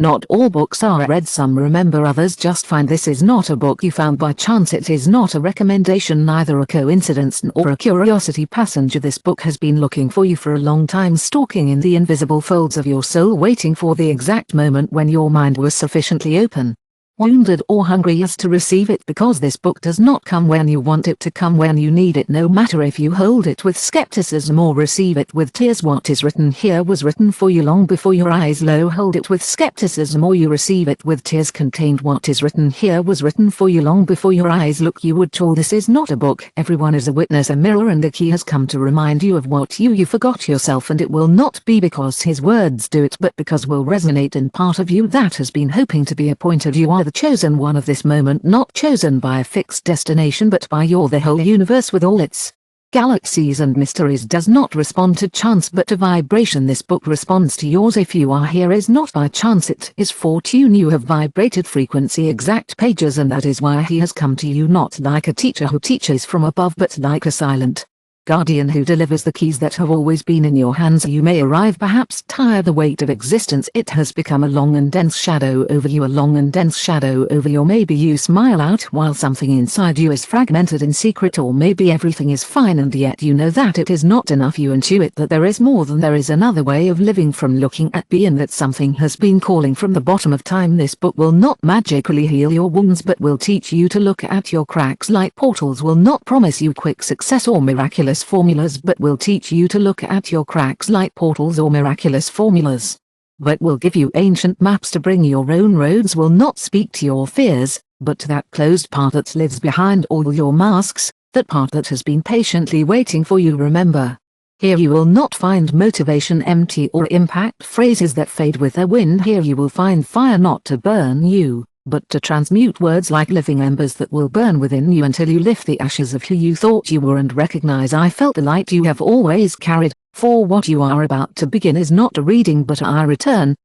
Not all books are read, some remember, others just find. This is not a book you found by chance, it is not a recommendation, neither a coincidence nor a curiosity passenger. This book has been looking for you for a long time, stalking in the invisible folds of your soul, waiting for the exact moment when your mind was sufficiently open, wounded or hungry as to receive it, because this book does not come when you want it to come, when you need it, no matter if you hold it with skepticism or receive it with tears. What is written here was written for you long before your eyes low. Hold it with skepticism or you receive it with tears contained. What is written here was written for you long before your eyes look. You would tell this is not a book. Everyone is a witness, a mirror, and a key has come to remind you of what you forgot yourself, and it will not be because his words do it, but because will resonate in part of you that has been hoping to be appointed. You are the chosen one of this moment, not chosen by a fixed destination but by the whole universe with all its galaxies and mysteries does not respond to chance but to vibration. This book responds to yours. If you are here is not by chance, it is fortune. You have vibrated frequency exact pages, and that is why he has come to you, not like a teacher who teaches from above but like a silent guardian who delivers the keys that have always been in your hands. You may arrive perhaps tired, the weight of existence, it has become a long and dense shadow over you, a long and dense shadow over you. Maybe you smile out while something inside you is fragmented in secret, or maybe everything is fine and yet you know that it is not enough. You intuit that there is more, than there is another way of living from looking at being, that something has been calling from the bottom of time. This book will not magically heal your wounds but will teach you to look at your cracks like portals, will not promise you quick success or miraculous formulas but will teach you to look at your cracks like portals or miraculous formulas, but will give you ancient maps to bring your own roads, will not speak to your fears but to that closed part that lives behind all your masks, that part that has been patiently waiting for you. Remember, here you will not find motivation empty or impact phrases that fade with the wind. Here you will find fire, not to burn you but to transmute words like living embers that will burn within you until you lift the ashes of who you thought you were and recognize I felt the light you have always carried. For what you are about to begin is not a reading but a return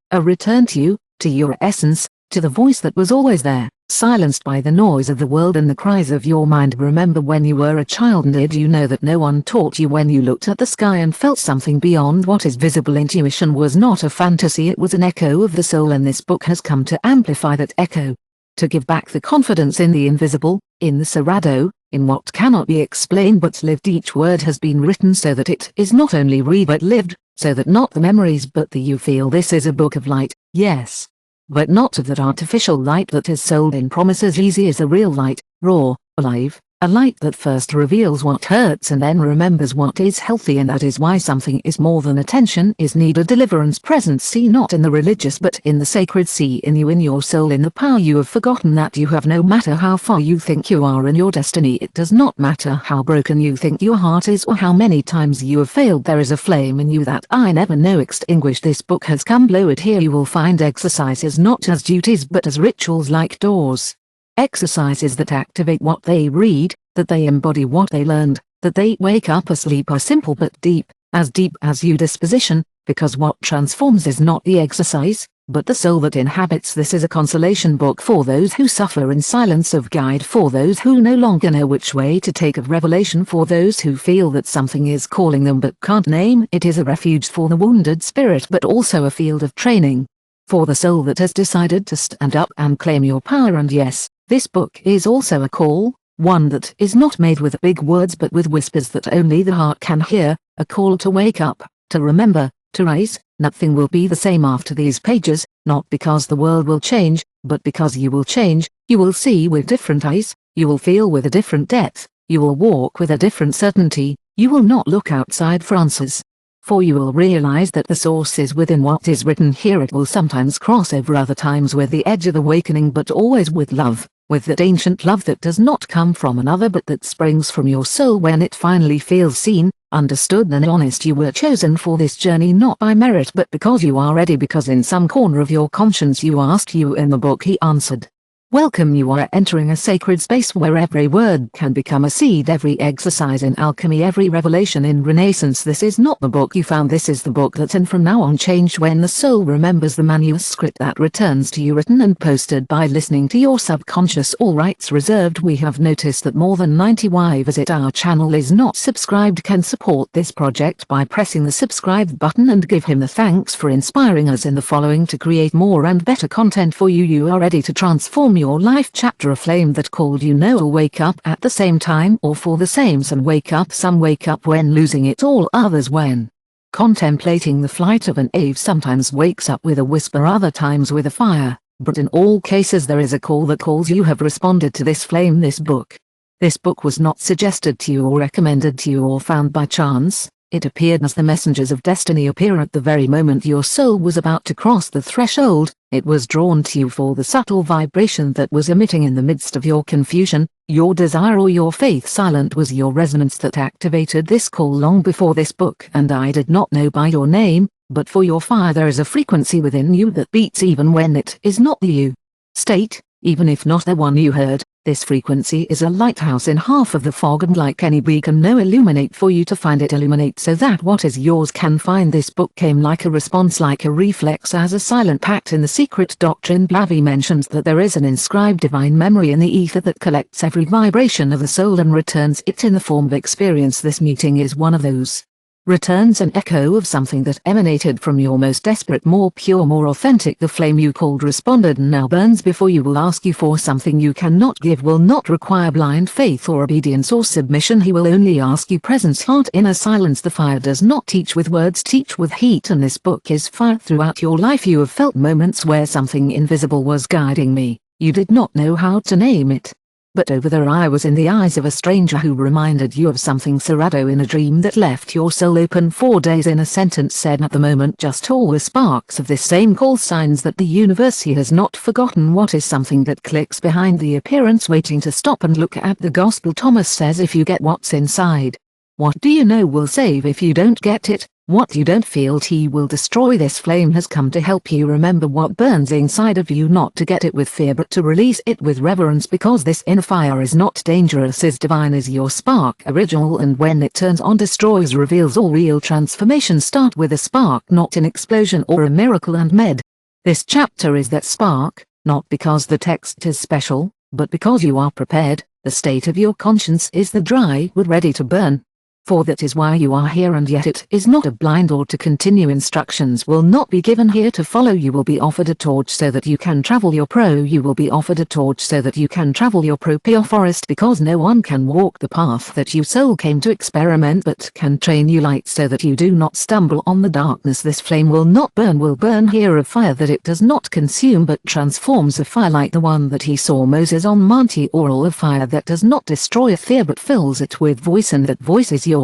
to your essence, to the voice that was always there, silenced by the noise of the world and the cries of your mind. Remember when you were a child, and did you know that no one taught you when you looked at the sky and felt something beyond what is visible? Intuition was not a fantasy, it was an echo of the soul, and this book has come to amplify that echo, to give back the confidence in the invisible, in the Sarado, in what cannot be explained but lived. Each word has been written so that it is not only read but lived, so that not the memories but the you feel. This is a book of light, yes, but not of that artificial light that is sold in promises. Easy is a real light, raw, alive, a light that first reveals what hurts and then remembers what is healthy, and that is why something is more than attention is needed. Deliverance present, see not in the religious but in the sacred, see in you, in your soul, in the power you have forgotten that you have. No matter how far you think you are in your destiny, it does not matter how broken you think your heart is or how many times you have failed, there is a flame in you that I never know extinguished. This book has come, blow it. Here you will find exercises not as duties but as rituals, like doors. Exercises that activate what they read, that they embody what they learned, that they wake up asleep, are simple but deep as you disposition, because what transforms is not the exercise, but the soul that inhabits. This is a consolation book for those who suffer in silence, of guide for those who no longer know which way to take, of revelation for those who feel that something is calling them but can't name. It is a refuge for the wounded spirit but also a field of training for the soul that has decided to stand up and claim your power. And yes, this book is also a call, one that is not made with big words but with whispers that only the heart can hear, a call to wake up, to remember, to rise. Nothing will be the same after these pages, not because the world will change, but because you will change. You will see with different eyes, you will feel with a different depth, you will walk with a different certainty, you will not look outside for answers, for you will realize that the source is within what is written here. It will sometimes cross over, other times with the edge of awakening, but always with love, with that ancient love that does not come from another but that springs from your soul when it finally feels seen, understood and honest. You were chosen for this journey not by merit but because you are ready, because in some corner of your conscience you asked you in the book, he answered. Welcome, you are entering a sacred space where every word can become a seed, every exercise in alchemy, every revelation in renaissance. This is not the book you found, this is the book that's from now on changed when the soul remembers the manuscript that returns to you, written and posted by listening to your subconscious, all rights reserved. We have noticed that more than 90 why visit our channel is not subscribed can support this project by pressing the subscribe button and give him the thanks for inspiring us in the following to create more and better content for you. You are ready to transform your life. Chapter: a flame that called you. No all wake up at the same time or for the same. Some wake up when losing it all, others when contemplating the flight of an ave. Sometimes wakes up with a whisper, other times with a fire, but in all cases there is a call that calls. You have responded to this flame. This book was not suggested to you or recommended to you or found by chance. It appeared as the messengers of destiny appear at the very moment your soul was about to cross the threshold. It was drawn to you for the subtle vibration that was emitting in the midst of your confusion, your desire or your faith. Silent was your resonance that activated this call long before this book and I did not know by your name, but for your fire there is a frequency within you that beats even when it is not the you state, even if not the one you heard. This frequency is a lighthouse in half of the fog, and like any beacon, no illuminate for you to find it. Illuminate so that what is yours can find. This book came like a response, like a reflex, as a silent pact. In the secret doctrine, Blavi mentions that there is an inscribed divine memory in the ether that collects every vibration of the soul and returns it in the form of experience. This meeting is one of those. Returns an echo of something that emanated from your most desperate, more pure, more authentic. The flame you called responded and now burns before you. Will ask you for something you cannot give, will not require blind faith or obedience or submission. He will only ask you presence, heart, inner silence. The fire does not teach with words, teach with heat, and this book is fire. Throughout your life you have felt moments where something invisible was guiding me. You did not know how to name it. But over there I was in the eyes of a stranger who reminded you of something. Serrado in a dream that left your soul open for days. In a sentence said at the moment, just all were sparks of this same call, signs that the universe he has not forgotten. What is something that clicks behind the appearance, waiting to stop and look at the gospel? Thomas says, if you get what's inside, what do you know will save. If you don't get it, what you don't feel, he will destroy. This flame has come to help you remember what burns inside of you, not to get it with fear but to release it with reverence, because this inner fire is not dangerous, is divine, is your spark, original, and when it turns on destroys, reveals. All real transformations start with a spark, not an explosion or a miracle. And this chapter is that spark, not because the text is special, but because you are prepared. The state of your conscience is the dry wood ready to burn. For that is why you are here, and yet it is not a blind or to continue. Instructions will not be given here to follow. You will be offered a torch so that you can travel your pro. You will be offered a torch so that you can travel your pure forest, because no one can walk the path that you soul came to experiment, but can train you light so that you do not stumble on the darkness. This flame will not burn, will burn here, a fire that it does not consume but transforms, a fire like the one that he saw Moses on Mount Oral, a fire that does not destroy a fear but fills it with voice, and that voice is yours.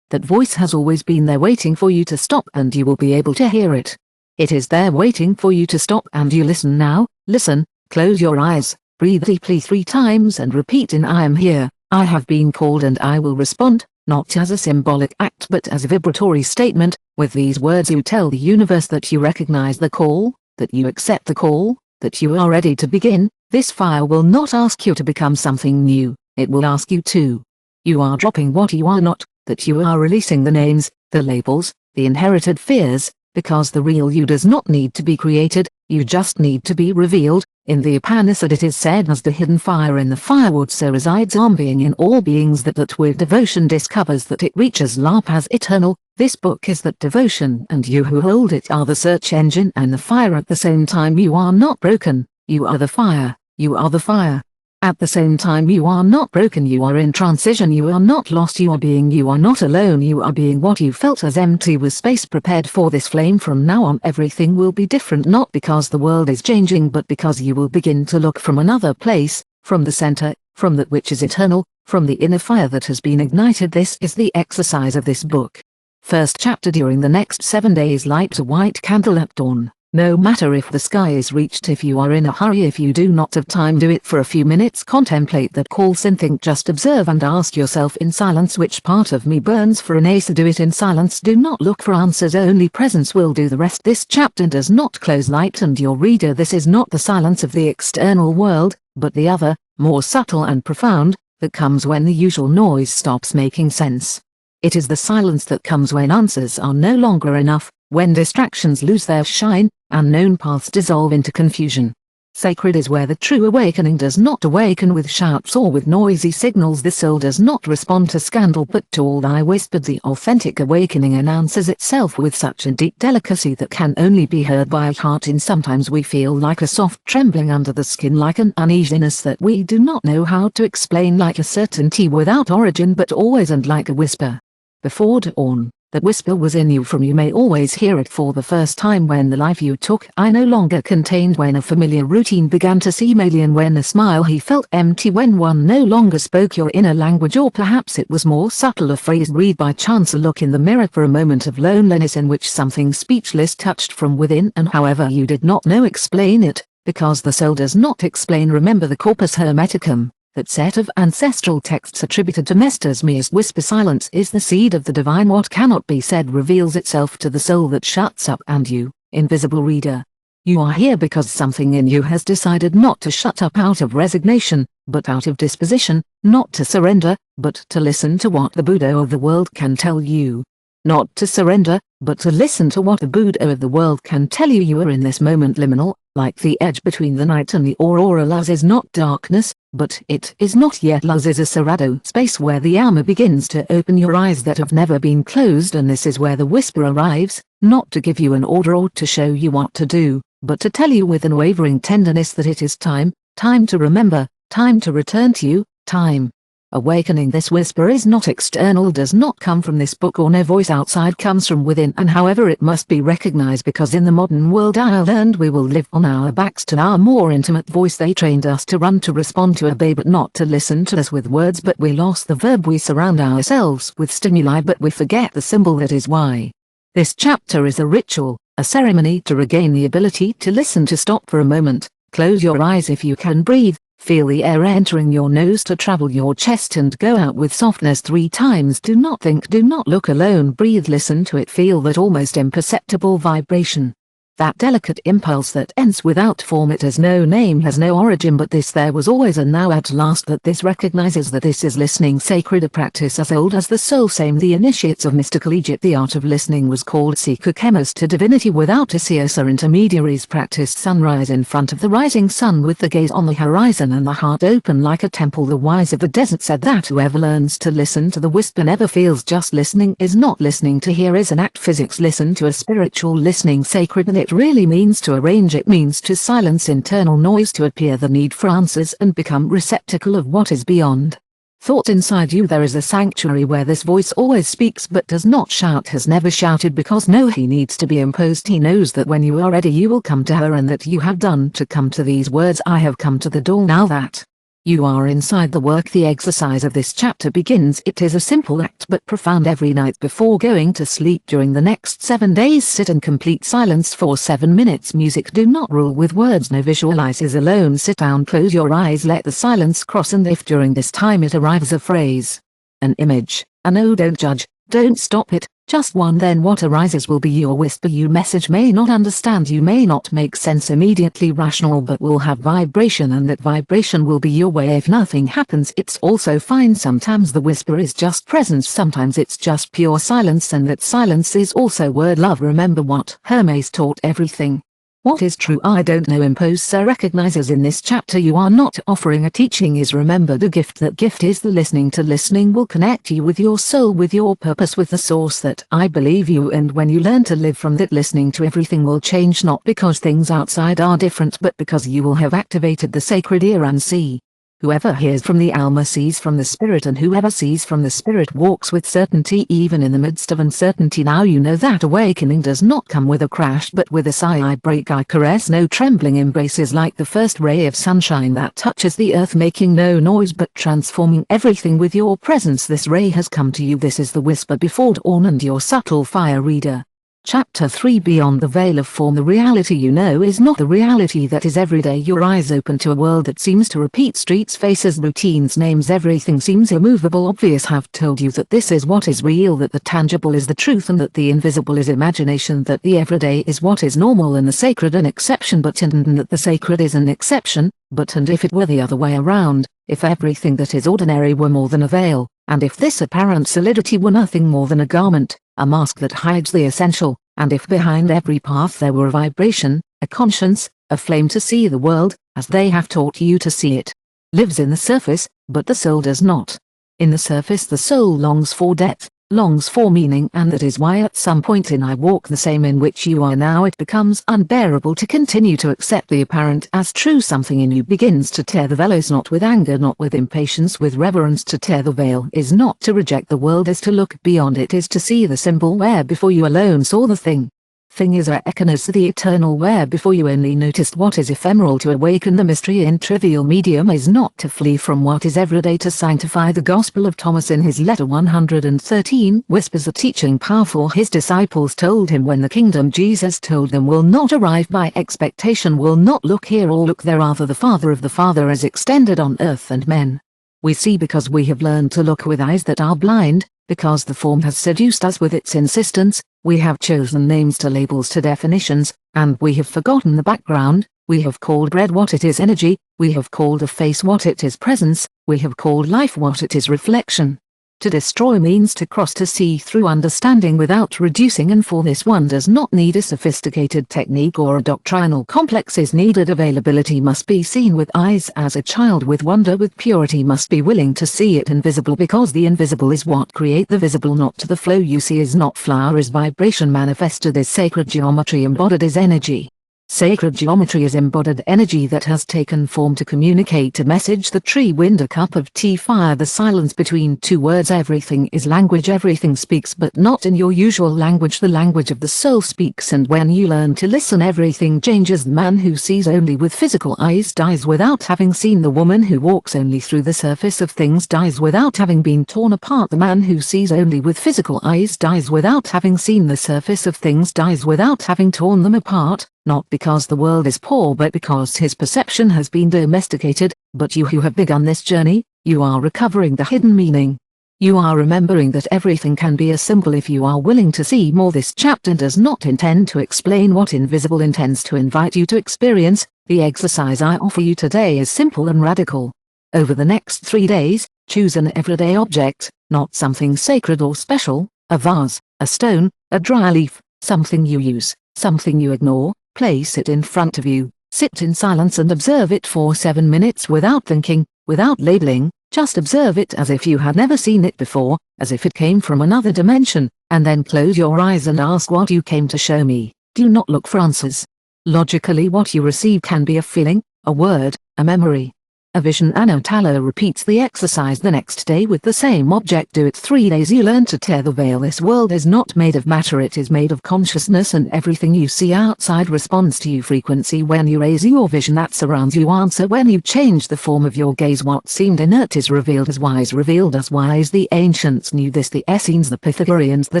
That voice has always been there waiting for you to stop, and you will be able to hear it. It is there waiting for you to stop, and you listen now. Listen, close your eyes, breathe deeply 3 times and repeat in I am here, I have been called, and I will respond, not as a symbolic act but as a vibratory statement. With these words you tell the universe that you recognize the call, that you accept the call, that you are ready to begin. This fire will not ask you to become something new, it will ask you to. You are dropping what you are not, that you are releasing the names, the labels, the inherited fears, because the real you does not need to be created, you just need to be revealed. In the Upanishad it is said, as the hidden fire in the firewood, so resides Om being in all beings, that with devotion discovers that it reaches Lap as eternal. This book is that devotion, and you who hold it are the search engine and the fire at the same time. You are not broken, you are the fire, you are the fire. At the same time you are not broken, you are in transition, you are not lost, you are being, you are not alone, you are being. What you felt as empty was space prepared for this flame. From now on everything will be different, not because the world is changing but because you will begin to look from another place, from the center, from that which is eternal, from the inner fire that has been ignited. This is the exercise of this book. First chapter: during the next 7 days light a white candle at dawn. No matter if the sky is reached, if you are in a hurry, if you do not have time, do it for a few minutes. Contemplate that calls and think, just observe and ask yourself in silence, which part of me burns for an answer. Do it in silence, do not look for answers, only presence will do the rest. This chapter does not close light and your reader. This is not the silence of the external world, but the other, more subtle and profound, that comes when the usual noise stops making sense. It is the silence that comes when answers are no longer enough, when distractions lose their shine, and known paths dissolve into confusion. Sacred is where the true awakening does not awaken with shouts or with noisy signals. The soul does not respond to scandal but to all I whispered. The authentic awakening announces itself with such a deep delicacy that can only be heard by a heart in. Sometimes we feel like a soft trembling under the skin, like an uneasiness that we do not know how to explain, like a certainty without origin but always, and like a whisper before dawn. That whisper was in you, from you may always hear it for the first time, when the life you took I no longer contained, when a familiar routine began to seem alien, when a smile he felt empty, when one no longer spoke your inner language, or perhaps it was more subtle, a phrase read by chance, a look in the mirror, for a moment of loneliness in which something speechless touched from within, and however you did not know, explain it, because the soul does not explain. Remember the corpus hermeticum, that set of ancestral texts attributed to Mesters Meus. Whisper silence is the seed of the divine. What cannot be said reveals itself to the soul that shuts up, and you, invisible reader, you are here because something in you has decided not to shut up out of resignation, but out of disposition, not to surrender, but to listen to what the Buddha of the world can tell you. Not to surrender, but to listen to what the Buddha of the world can tell you. You are in this moment liminal, like the edge between the night and the aurora. Luz is not darkness, but it is not yet. Luz is a Sarado space where the Alma begins to open your eyes that have never been closed, and this is where the whisper arrives, not to give you an order or to show you what to do, but to tell you with unwavering tenderness that it is time, time to remember, time to return to you, time. Awakening. This whisper is not external, does not come from this book or no voice outside, comes from within, and however it must be recognized, because in the modern world I learned we will live on our backs to our more intimate voice. They trained us to run, to respond, to obey, but not to listen to us with words. But we lost the verb. We surround ourselves with stimuli, but we forget the symbol. That is why this chapter is a ritual, a ceremony to regain the ability to listen, to stop for a moment, close your eyes if you can, breathe, feel the air entering your nose, to travel your chest and go out with softness 3 times. Do not think, do not look alone, breathe, listen to it, feel that almost imperceptible vibration. That delicate impulse that ends without form. It has no name, has no origin, but this there was always, and now at last that this recognizes that this is listening. Sacred, a practice as old as the soul. Same the initiates of mystical Egypt. The art of listening was called Sikukemos. To divinity without a seers or intermediaries practiced sunrise in front of the rising sun, with the gaze on the horizon and the heart open like a temple. The wise of the desert said that whoever learns to listen to the whisper never feels. Just listening is not listening. To hear is an act. Physics. Listen to a spiritual listening. Sacred, and it really means to arrange. It means to silence internal noise, to appear the need for answers and become receptacle of what is beyond thought. Inside you there is a sanctuary where this voice always speaks but does not shout, has never shouted, because no he needs to be imposed. He knows that when you are ready you will come to her, and that you have done to come to these words. I have come to the door. Now that you are inside the work, the exercise of this chapter begins. It is a simple act but profound. Every night before going to sleep during the next 7 days, sit in complete silence for 7 minutes. Music. Do not rule with words, no visualizes alone. Sit down, close your eyes, let the silence cross, and if during this time it arrives a phrase, an image, a no, don't judge, don't stop it. Just one, then what arises will be your whisper. You message may not understand, you may not make sense immediately rational, but will have vibration, and that vibration will be your way. If nothing happens, it's also fine. Sometimes the whisper is just presence, sometimes it's just pure silence, and that silence is also word love. Remember what Hermes taught: everything what is true I don't know impose. So recognizes in this chapter you are not offering a teaching, is remembered a gift. That gift is the listening. To listening will connect you with your soul, with your purpose, with the source that I believe you, and when you learn to live from that listening to, everything will change, not because things outside are different but because you will have activated the sacred ear and see. Whoever hears from the Alma sees from the Spirit, and whoever sees from the Spirit walks with certainty even in the midst of uncertainty. Now you know that awakening does not come with a crash but with a sigh. I break, I caress, no trembling embrace is like the first ray of sunshine that touches the earth, making no noise but transforming everything with your presence. This ray has come to you. This is the whisper before dawn and your subtle fire reader. Chapter 3 Beyond the Veil of Form. The reality you know is not the reality that is every day. Your eyes open to a world that seems to repeat. Streets, faces, routines, names, everything seems immovable. Obvious have told you that this is what is real, that the tangible is the truth and that the invisible is imagination, that the everyday is what is normal and the sacred an exception, but and that the sacred is an exception, but and if it were the other way around, if everything that is ordinary were more than a veil, and if this apparent solidity were nothing more than a garment, a mask that hides the essential, and if behind every path there were a vibration, a conscience, a flame to see the world, as they have taught you to see it, lives in the surface, but the soul does not. In the surface the soul longs for depth, longs for meaning, and that is why at some point in I walk the same in which you are now it becomes unbearable to continue to accept the apparent as true. Something in you begins to tear the veils, not with anger, not with impatience, with reverence. To tear the veil is not to reject the world, is to look beyond it, is to see the symbol where before you alone saw the thing. Thing is echoes the eternal where before you only noticed what is ephemeral. To awaken the mystery in trivial medium is not to flee from what is everyday, to sanctify the Gospel of Thomas in his letter 113 whispers a teaching powerful. His disciples told him when the kingdom Jesus told them will not arrive by expectation, will not look here or look there, rather the Father of the Father is extended on earth and men. We see because we have learned to look with eyes that are blind, because the form has seduced us with its insistence. We have chosen names to labels to definitions, and we have forgotten the background. We have called bread what it is, energy. We have called a face what it is, presence. We have called life what it is, reflection. To destroy means to cross, to see through understanding without reducing, and for this one does not need a sophisticated technique or a doctrinal complex is needed. Availability must be seen with eyes as a child with wonder, with purity must be willing to see it invisible, because the invisible is what create the visible. Not to the flow you see is not flower, is vibration manifested, is sacred geometry embodied, is energy. Sacred geometry is embodied energy that has taken form to communicate a message. The tree, wind, a cup of tea, fire, the silence between two words. Everything is language, everything speaks, but not in your usual language. The language of the soul speaks, and when you learn to listen everything changes. The man who sees only with physical eyes dies without having seen. The woman who walks only through the surface of things dies without having been torn apart. The man who sees only with physical eyes dies without having seen the surface of things, dies without having torn them apart. Not because the world is poor, but because his perception has been domesticated. But you who have begun this journey, you are recovering the hidden meaning. You are remembering that everything can be a symbol if you are willing to see more. This chapter does not intend to explain what invisible, intends to invite you to experience. The exercise I offer you today is simple and radical. Over the next 3 days, choose an everyday object, not something sacred or special, a vase, a stone, a dry leaf, something you use, something you ignore. Place it in front of you, sit in silence and observe it for 7 minutes without thinking, without labeling. Just observe it as if you had never seen it before, as if it came from another dimension, and then close your eyes and ask what you came to show me. Do not look for answers. Logically what you receive can be a feeling, a word, a memory, a vision. Anotalo repeats the exercise the next day with the same object. Do it 3 days. You learn to tear the veil. This world is not made of matter, it is made of consciousness, and everything you see outside responds to you. Frequency when you raise your vision that surrounds you. Answer when you change the form of your gaze. What seemed inert is revealed as wise, revealed as wise. The ancients knew this, the Essenes, the Pythagoreans, the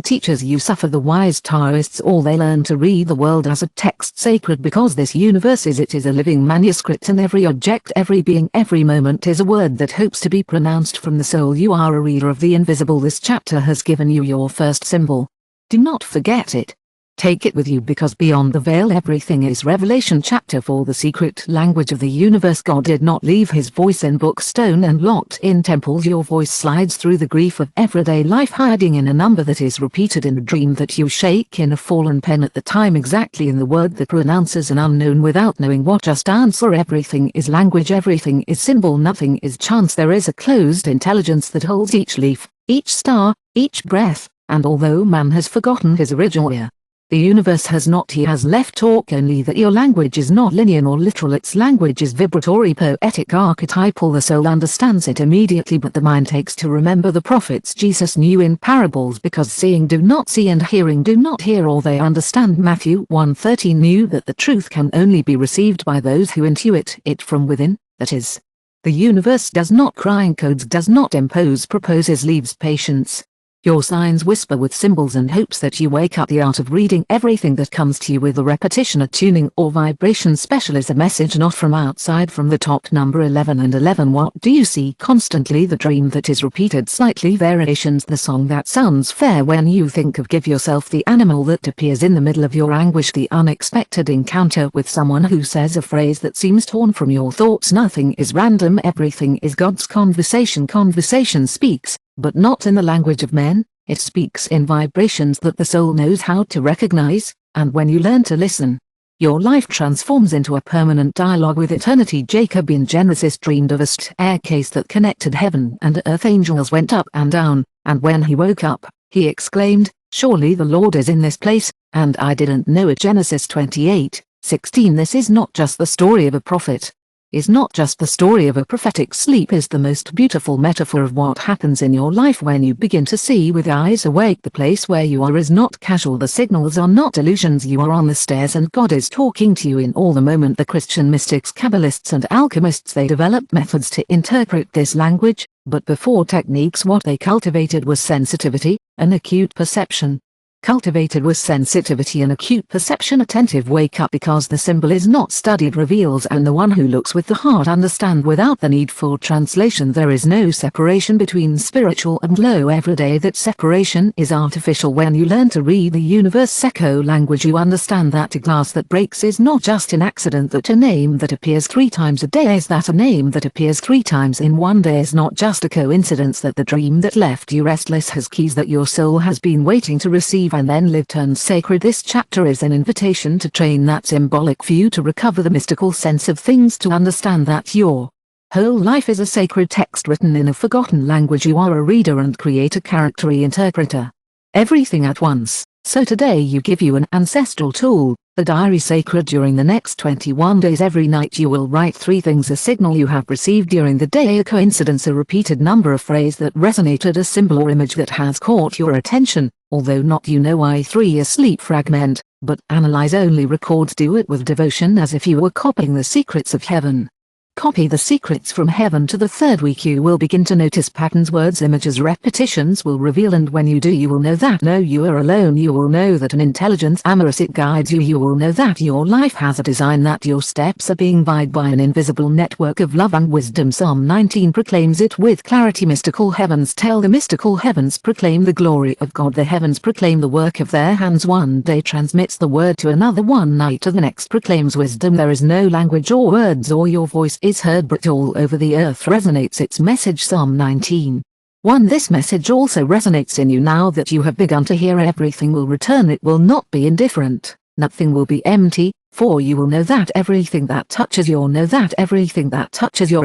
teachers you suffer, the wise Taoists, all they learn to read the world as a text sacred, because this universe is a living manuscript, and every object, every being, every moment is a word that hopes to be pronounced from the soul. You are a reader of the invisible. This chapter has given you your first symbol. Do not forget it. Take it with you, because beyond the veil everything is revelation. Chapter 4 The secret language of the universe. God did not leave his voice in book, stone, and locked in temples. Your voice slides through the grief of everyday life, hiding in a number that is repeated in a dream that you shake in a fallen pen at the time, exactly in the word that pronounces an unknown without knowing what. Just answer. Everything is language, everything is symbol, nothing is chance. There is a closed intelligence that holds each leaf, each star, each breath, and although man has forgotten his original ear, the universe has not. He has left talk only. That your language is not linear nor literal, its language is vibratory, poetic, archetypal. The soul understands it immediately, but the mind takes to remember. The prophets Jesus knew in parables, because seeing do not see and hearing do not hear, or they understand. Matthew 1:13 knew that the truth can only be received by those who intuit it from within, that is, the universe does not cry, encodes, does not impose, proposes, leaves patience. Your signs whisper with symbols and hopes that you wake up. The art of reading everything that comes to you with a repetition, attuning or vibration special is a message not from outside. From the top, number 11 and 11. What do you see constantly? The dream that is repeated, slightly variations. The song that sounds fair when you think of. Give yourself the animal that appears in the middle of your anguish. The unexpected encounter with someone who says a phrase that seems torn from your thoughts. Nothing is random, everything is God's conversation. Conversation speaks, but not in the language of men. It speaks in vibrations that the soul knows how to recognize, and when you learn to listen, your life transforms into a permanent dialogue with eternity. Jacob in Genesis dreamed of a staircase that connected heaven and earth. Angels went up and down, and when he woke up, he exclaimed, "Surely the Lord is in this place, and I didn't know it." Genesis 28:16. This is not just the story of a prophet. Is not just the story of a prophetic sleep. Is the most beautiful metaphor of what happens in your life when you begin to see with eyes awake. The place where you are is not casual. The signals are not illusions. You are on the stairs and God is talking to you in all the moment. The Christian mystics, Kabbalists and alchemists, they developed methods to interpret this language, but before techniques, what they cultivated was sensitivity, an acute perception. Cultivated was sensitivity and acute perception. Attentive wake up, because the symbol is not studied reveals, and the one who looks with the heart understand without the need for translation. There is no separation between spiritual and low everyday. That separation is artificial. When you learn to read the universe echo language, you understand that a glass that breaks is not just an accident. That a name that appears 3 times a day is that a name that appears 3 times in one day is not just a coincidence. That the dream that left you restless has keys that your soul has been waiting to receive and then live turns sacred. This chapter is an invitation to train that symbolic view, to recover the mystical sense of things, to understand that your whole life is a sacred text written in a forgotten language. You are a reader and creator, character, interpreter, everything at once. So today you give you an ancestral tool, the diary sacred. During the next 21 days, every night you will write 3 things: a signal you have received during the day, a coincidence, a repeated number, a phrase that resonated, a symbol or image that has caught your attention, although not you know why. 3, a sleep fragment, but analyze only, record, do it with devotion as if you were copying the secrets of heaven. Copy the secrets from heaven. To the 3rd week you will begin to notice patterns, words, images, repetitions will reveal, and when you do, you will know that no, you are alone. You will know that an intelligence amorous it guides you. You will know that your life has a design, that your steps are being guided by an invisible network of love and wisdom. Psalm 19 proclaims it with clarity. Mystical heavens tell. The mystical heavens proclaim the glory of God. The heavens proclaim the work of their hands. One day transmits the word to another, one night to the next proclaims wisdom. There is no language or words or your voice is heard, but all over the earth resonates its message. Psalm 19:1. This message also resonates in you now that you have begun to hear. Everything will return. It will not be indifferent. Nothing will be empty, for you will know that everything that touches your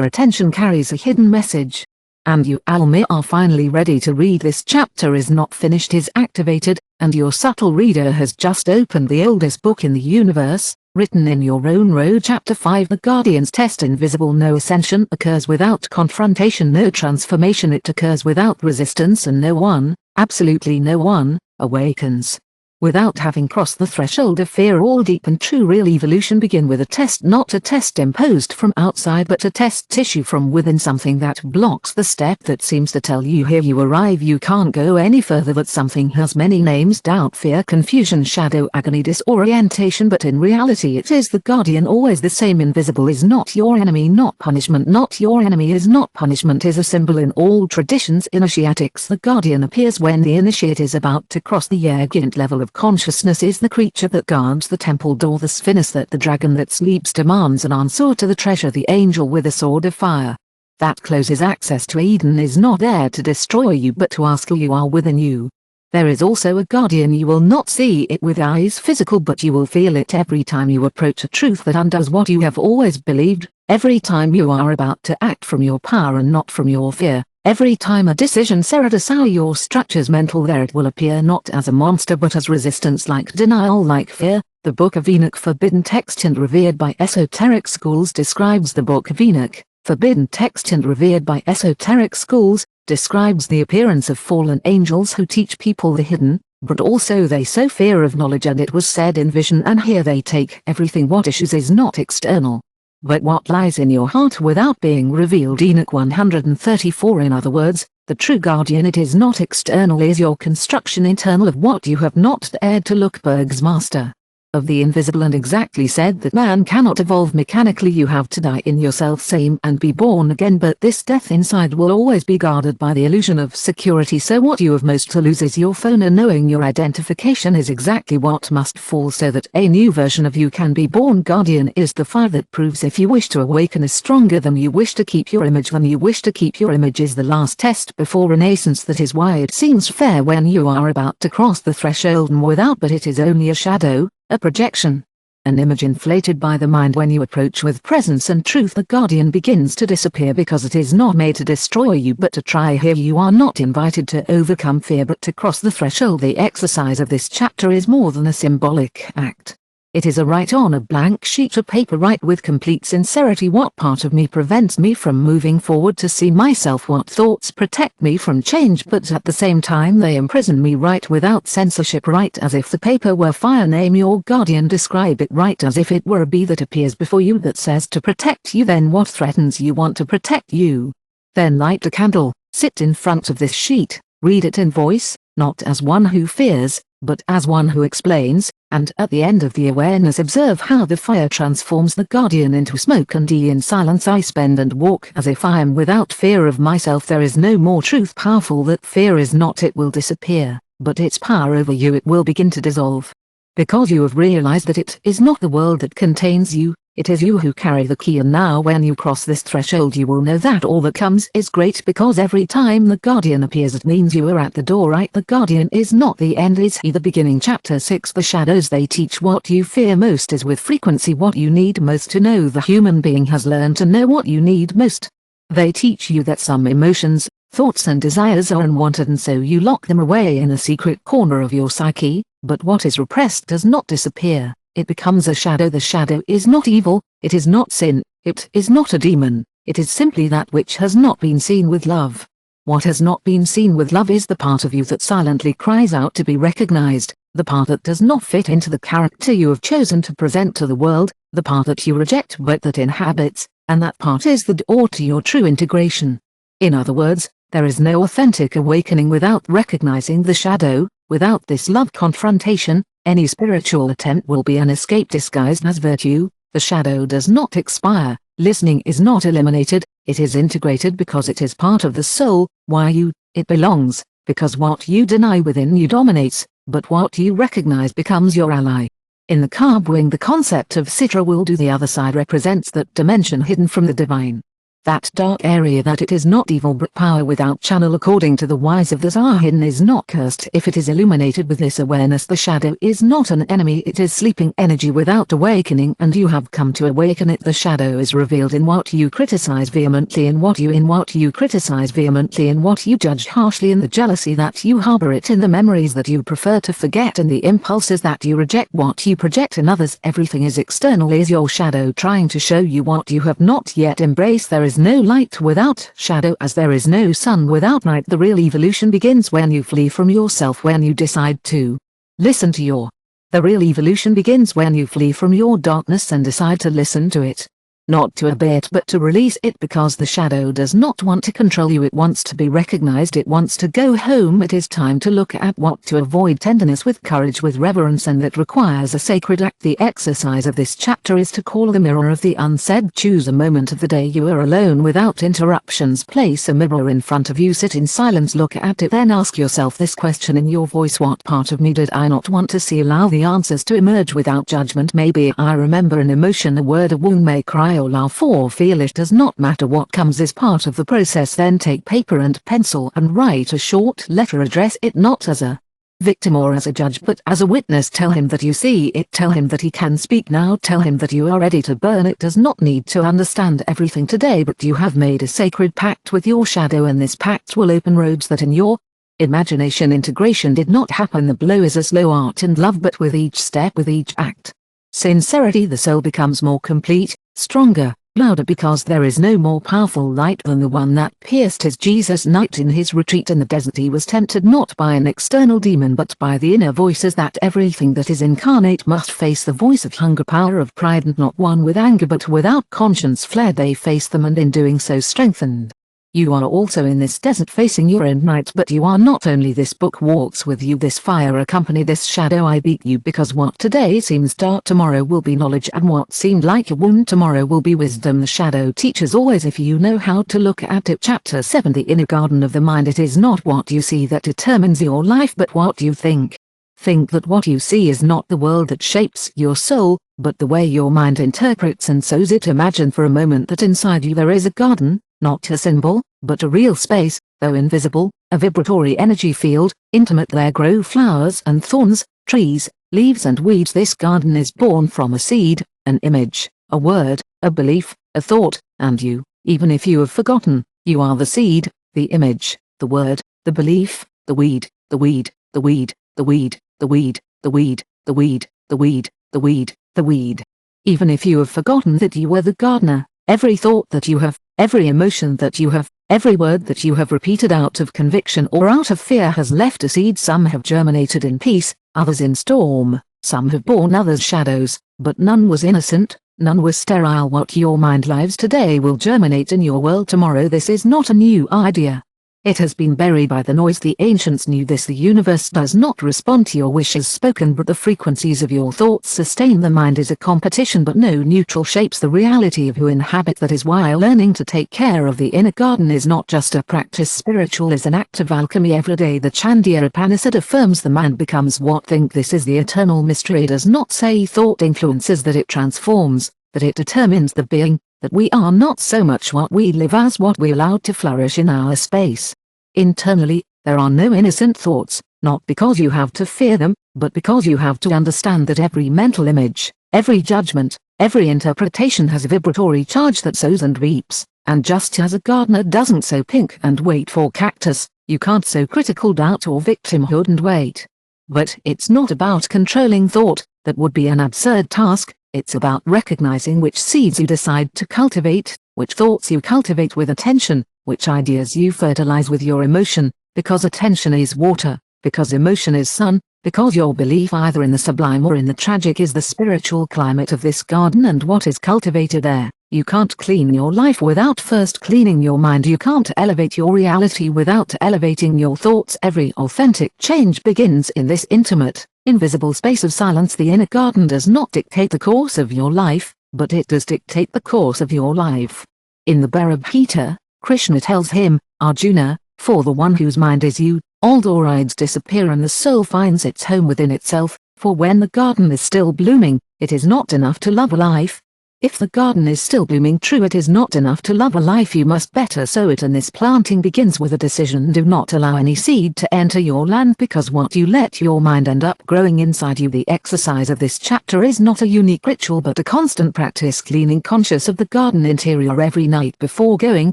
attention carries a hidden message. And you, Almi, are finally ready to read. This chapter is not finished, is activated, and your subtle reader has just opened the oldest book in the universe, written in your own road. Chapter 5. The Guardian's Test. Invisible. No ascension occurs without confrontation, no transformation it occurs without resistance, and no one, absolutely no one, awakens without having crossed the threshold of fear. All deep and true real evolution begin with a test, not a test imposed from outside, but a test tissue from within, something that blocks the step that seems to tell you here you arrive, you can't go any further. That something has many names: doubt, fear, confusion, shadow, agony, disorientation, but in reality it is the guardian, always the same. Invisible is not your enemy, not punishment, not your enemy is not punishment, is a symbol in all traditions. Initiatics. The guardian appears when the initiate is about to cross the Yagint level of consciousness, is the creature that guards the temple door, the sphinx that the dragon that sleeps demands an answer to, the treasure, the angel with a sword of fire that closes access to Eden, is not there to destroy you but to ask who you are within you. There is also a guardian. You will not see it with eyes physical, but you will feel it every time you approach a truth that undoes what you have always believed, every time you are about to act from your power and not from your fear. Every time a decision serrates how your structures mental, there it will appear not as a monster but as resistance, like denial, like fear. The Book of Enoch, forbidden text and revered by esoteric schools, describes the Book of Enoch. Forbidden text and revered by esoteric schools, describes the appearance of fallen angels who teach people the hidden, but also they sow fear of knowledge, and it was said in vision, and here they take everything what issues is not external, but what lies in your heart without being revealed. Enoch 134. In other words, the true guardian, it is not external, is your construction internal of what you have not dared to look. Berg's master of the invisible and exactly said that man cannot evolve mechanically. You have to die in yourself same and be born again, but this death inside will always be guarded by the illusion of security. So what you have most to lose is your phone, and knowing your identification is exactly what must fall so that a new version of you can be born. Guardian is the fire that proves if you wish to awaken is stronger than you wish to keep your image. Than you wish to keep your image is the last test before renaissance. That is why it seems fair when you are about to cross the threshold and without, but it is only a shadow, a projection, an image inflated by the mind. When you approach with presence and truth, the guardian begins to disappear because it is not made to destroy you but to try. Here you are not invited to overcome fear but to cross the threshold. The exercise of this chapter is more than a symbolic act. It is a write on a blank sheet of paper. Write with complete sincerity what part of me prevents me from moving forward to see myself, what thoughts protect me from change but at the same time they imprison me. Write without censorship. Write as if the paper were fire. Name your guardian. Describe it. Write as if it were a bee that appears before you that says to protect you. Then what threatens you want to protect you. Then light a candle, sit in front of this sheet, read it in voice, not as one who fears, but as one who explains, and at the end of the awareness observe how the fire transforms the guardian into smoke. And in silence I spend and walk as if I am without fear of myself. There is no more truth powerful that fear is not. It will disappear, but its power over you it will begin to dissolve. Because you have realized that it is not the world that contains you, it is you who carry the key. And now when you cross this threshold you will know that all that comes is great, because every time the guardian appears it means you are at the door. Right, the guardian is not the end, is he the beginning. Chapter 6. The shadows they teach. What you fear most is with frequency what you need most to know. The human being has learned to know what you need most. They teach you that some emotions, thoughts and desires are unwanted and so you lock them away in a secret corner of your psyche, but what is repressed does not disappear. It becomes a shadow. The shadow is not evil, it is not sin, it is not a demon, it is simply that which has not been seen with love. What has not been seen with love is the part of you that silently cries out to be recognized, the part that does not fit into the character you have chosen to present to the world, the part that you reject but that inhabits, and that part is the door to your true integration. In other words, there is no authentic awakening without recognizing the shadow. Without this love confrontation, any spiritual attempt will be an escape disguised as virtue. The shadow does not expire, listening is not eliminated, it is integrated because it is part of the soul. Why you? It belongs, because what you deny within you dominates, but what you recognize becomes your ally. In the carb wing the concept of Sitra will do. The other side represents that dimension hidden from the divine. That dark area that it is not evil but power without channel. According to the wise of the Tsar, hidden is not cursed if it is illuminated with this awareness. The shadow is not an enemy, it is sleeping energy without awakening, and you have come to awaken it. The shadow is revealed in what you criticize vehemently, in what you criticize vehemently, in what you judge harshly, in the jealousy that you harbor, it in the memories that you prefer to forget, in the impulses that you reject, what you project in others. Everything is external, is your shadow trying to show you what you have not yet embraced. There is no light without shadow, as there is no sun without night. The real evolution begins when you flee from yourself, when you decide to listen to your. The real evolution begins when you flee from your darkness and decide to listen to it. Not to obey it but to release it, because the shadow does not want to control you, it wants to be recognized, it wants to go home. It is time to look at what to avoid. Tenderness with courage, with reverence, and that requires a sacred act. The exercise of this chapter is to call the mirror of the unsaid. Choose a moment of the day you are alone without interruptions. Place a mirror in front of you, sit in silence, look at it, then ask yourself this question in your voice: what part of me did I not want to see? Allow the answers to emerge without judgment. Maybe I remember an emotion, a word, a wound, may cry or laugh or feel. It does not matter. What comes is part of the process. Then take paper and pencil and write a short letter. Address it not as a victim or as a judge but as a witness. Tell him that you see it, tell him that he can speak now, tell him that you are ready to burn. It does not need to understand everything today, but you have made a sacred pact with your shadow, and this pact will open roads that in your imagination integration did not happen. The blow is a slow art in love, but with each step, with each act, sincerity, the soul becomes more complete, stronger, louder because there is no more powerful light than the one that pierced his Jesus night in his retreat in the desert. He was tempted not by an external demon but by the inner voices that everything that is incarnate must face. The voice of hunger, power of pride, and not one with anger but without conscience fled. They faced them and in doing so strengthened. You are also in this desert facing your end night, but you are not only. This book walks with you, this fire accompany this shadow. I beat you because what today seems dark tomorrow will be knowledge, and what seemed like a wound tomorrow will be wisdom. The shadow teaches always if you know how to look at it. Chapter 7. The inner garden of the mind. It is not what you see that determines your life but what you think. Think that what you see is not the world that shapes your soul, but the way your mind interprets and sows it. Imagine for a moment that inside you there is a garden, not a symbol, but a real space, though invisible, a vibratory energy field, intimate. There grow flowers and thorns, trees, leaves and weeds. This garden is born from a seed, an image, a word, a belief, a thought, and you, even if you have forgotten, you are the seed, the image, the word, the belief, the weed, the weed, the weed, the weed, the weed, the weed, the weed, the weed, the weed, the weed. Even if you have forgotten that you were the gardener, every thought that you have, every emotion that you have, every word that you have repeated out of conviction or out of fear has left a seed. Some have germinated in peace, others in storm, some have borne others shadows, but none was innocent, none was sterile. What your mind lives today will germinate in your world tomorrow. This is not a new idea. It has been buried by the noise. The ancients knew this. The universe does not respond to your wishes spoken, but the frequencies of your thoughts sustain. The mind is a competition but no neutral shapes the reality of who inhabit. That is why learning to take care of the inner garden is not just a practice. Spiritual is an act of alchemy every day. The Chandya Upanishad affirms the mind becomes what think. This is the eternal mystery. It does not say thought influences, that it transforms, that it determines the being, that we are not so much what we live as what we allow to flourish in our space. Internally, there are no innocent thoughts, not because you have to fear them, but because you have to understand that every mental image, every judgment, every interpretation has a vibratory charge that sows and reaps, and just as a gardener doesn't sow pink and wait for cactus, you can't sow critical doubt or victimhood and wait. But it's not about controlling thought, that would be an absurd task. It's about recognizing which seeds you decide to cultivate, which thoughts you cultivate with attention, which ideas you fertilize with your emotion, because attention is water, because emotion is sun, because your belief either in the sublime or in the tragic is the spiritual climate of this garden and what is cultivated there. You can't clean your life without first cleaning your mind. You can't elevate your reality without elevating your thoughts. Every authentic change begins in this intimate, invisible space of silence. The inner garden does not dictate the course of your life, but it does dictate the course of your life. In the Bhagavad Gita, Krishna tells him, Arjuna, for the one whose mind is you, all dorides disappear and the soul finds its home within itself, for when the garden is still blooming, it is not enough to love a life. If the garden is still blooming true, it is not enough to love a life. You must better sow it, and this planting begins with a decision. Do not allow any seed to enter your land, because what you let your mind end up growing inside you. The exercise of this chapter is not a unique ritual but a constant practice. Cleaning conscious of the garden interior every night before going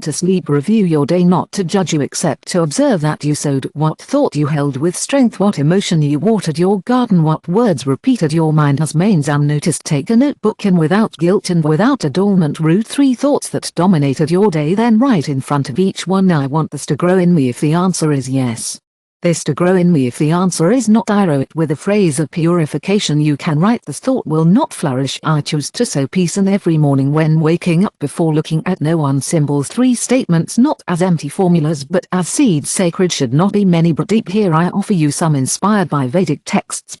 to sleep. Review your day, not to judge you except to observe that you sowed, what thought you held with strength, what emotion you watered your garden, what words repeated your mind has remains unnoticed. Take a notebook and without guilt and without adornment root 3 thoughts that dominated your day, then write in front of each one, I want this to grow in me. If the answer is yes, this to grow in me. If the answer is not, I row it with a phrase of purification. You can write, this thought will not flourish. I choose to sow peace in every morning when waking up before looking at no one. Symbols 3 statements not as empty formulas but as seeds. Sacred should not be many but deep. Here I offer you some inspired by Vedic texts,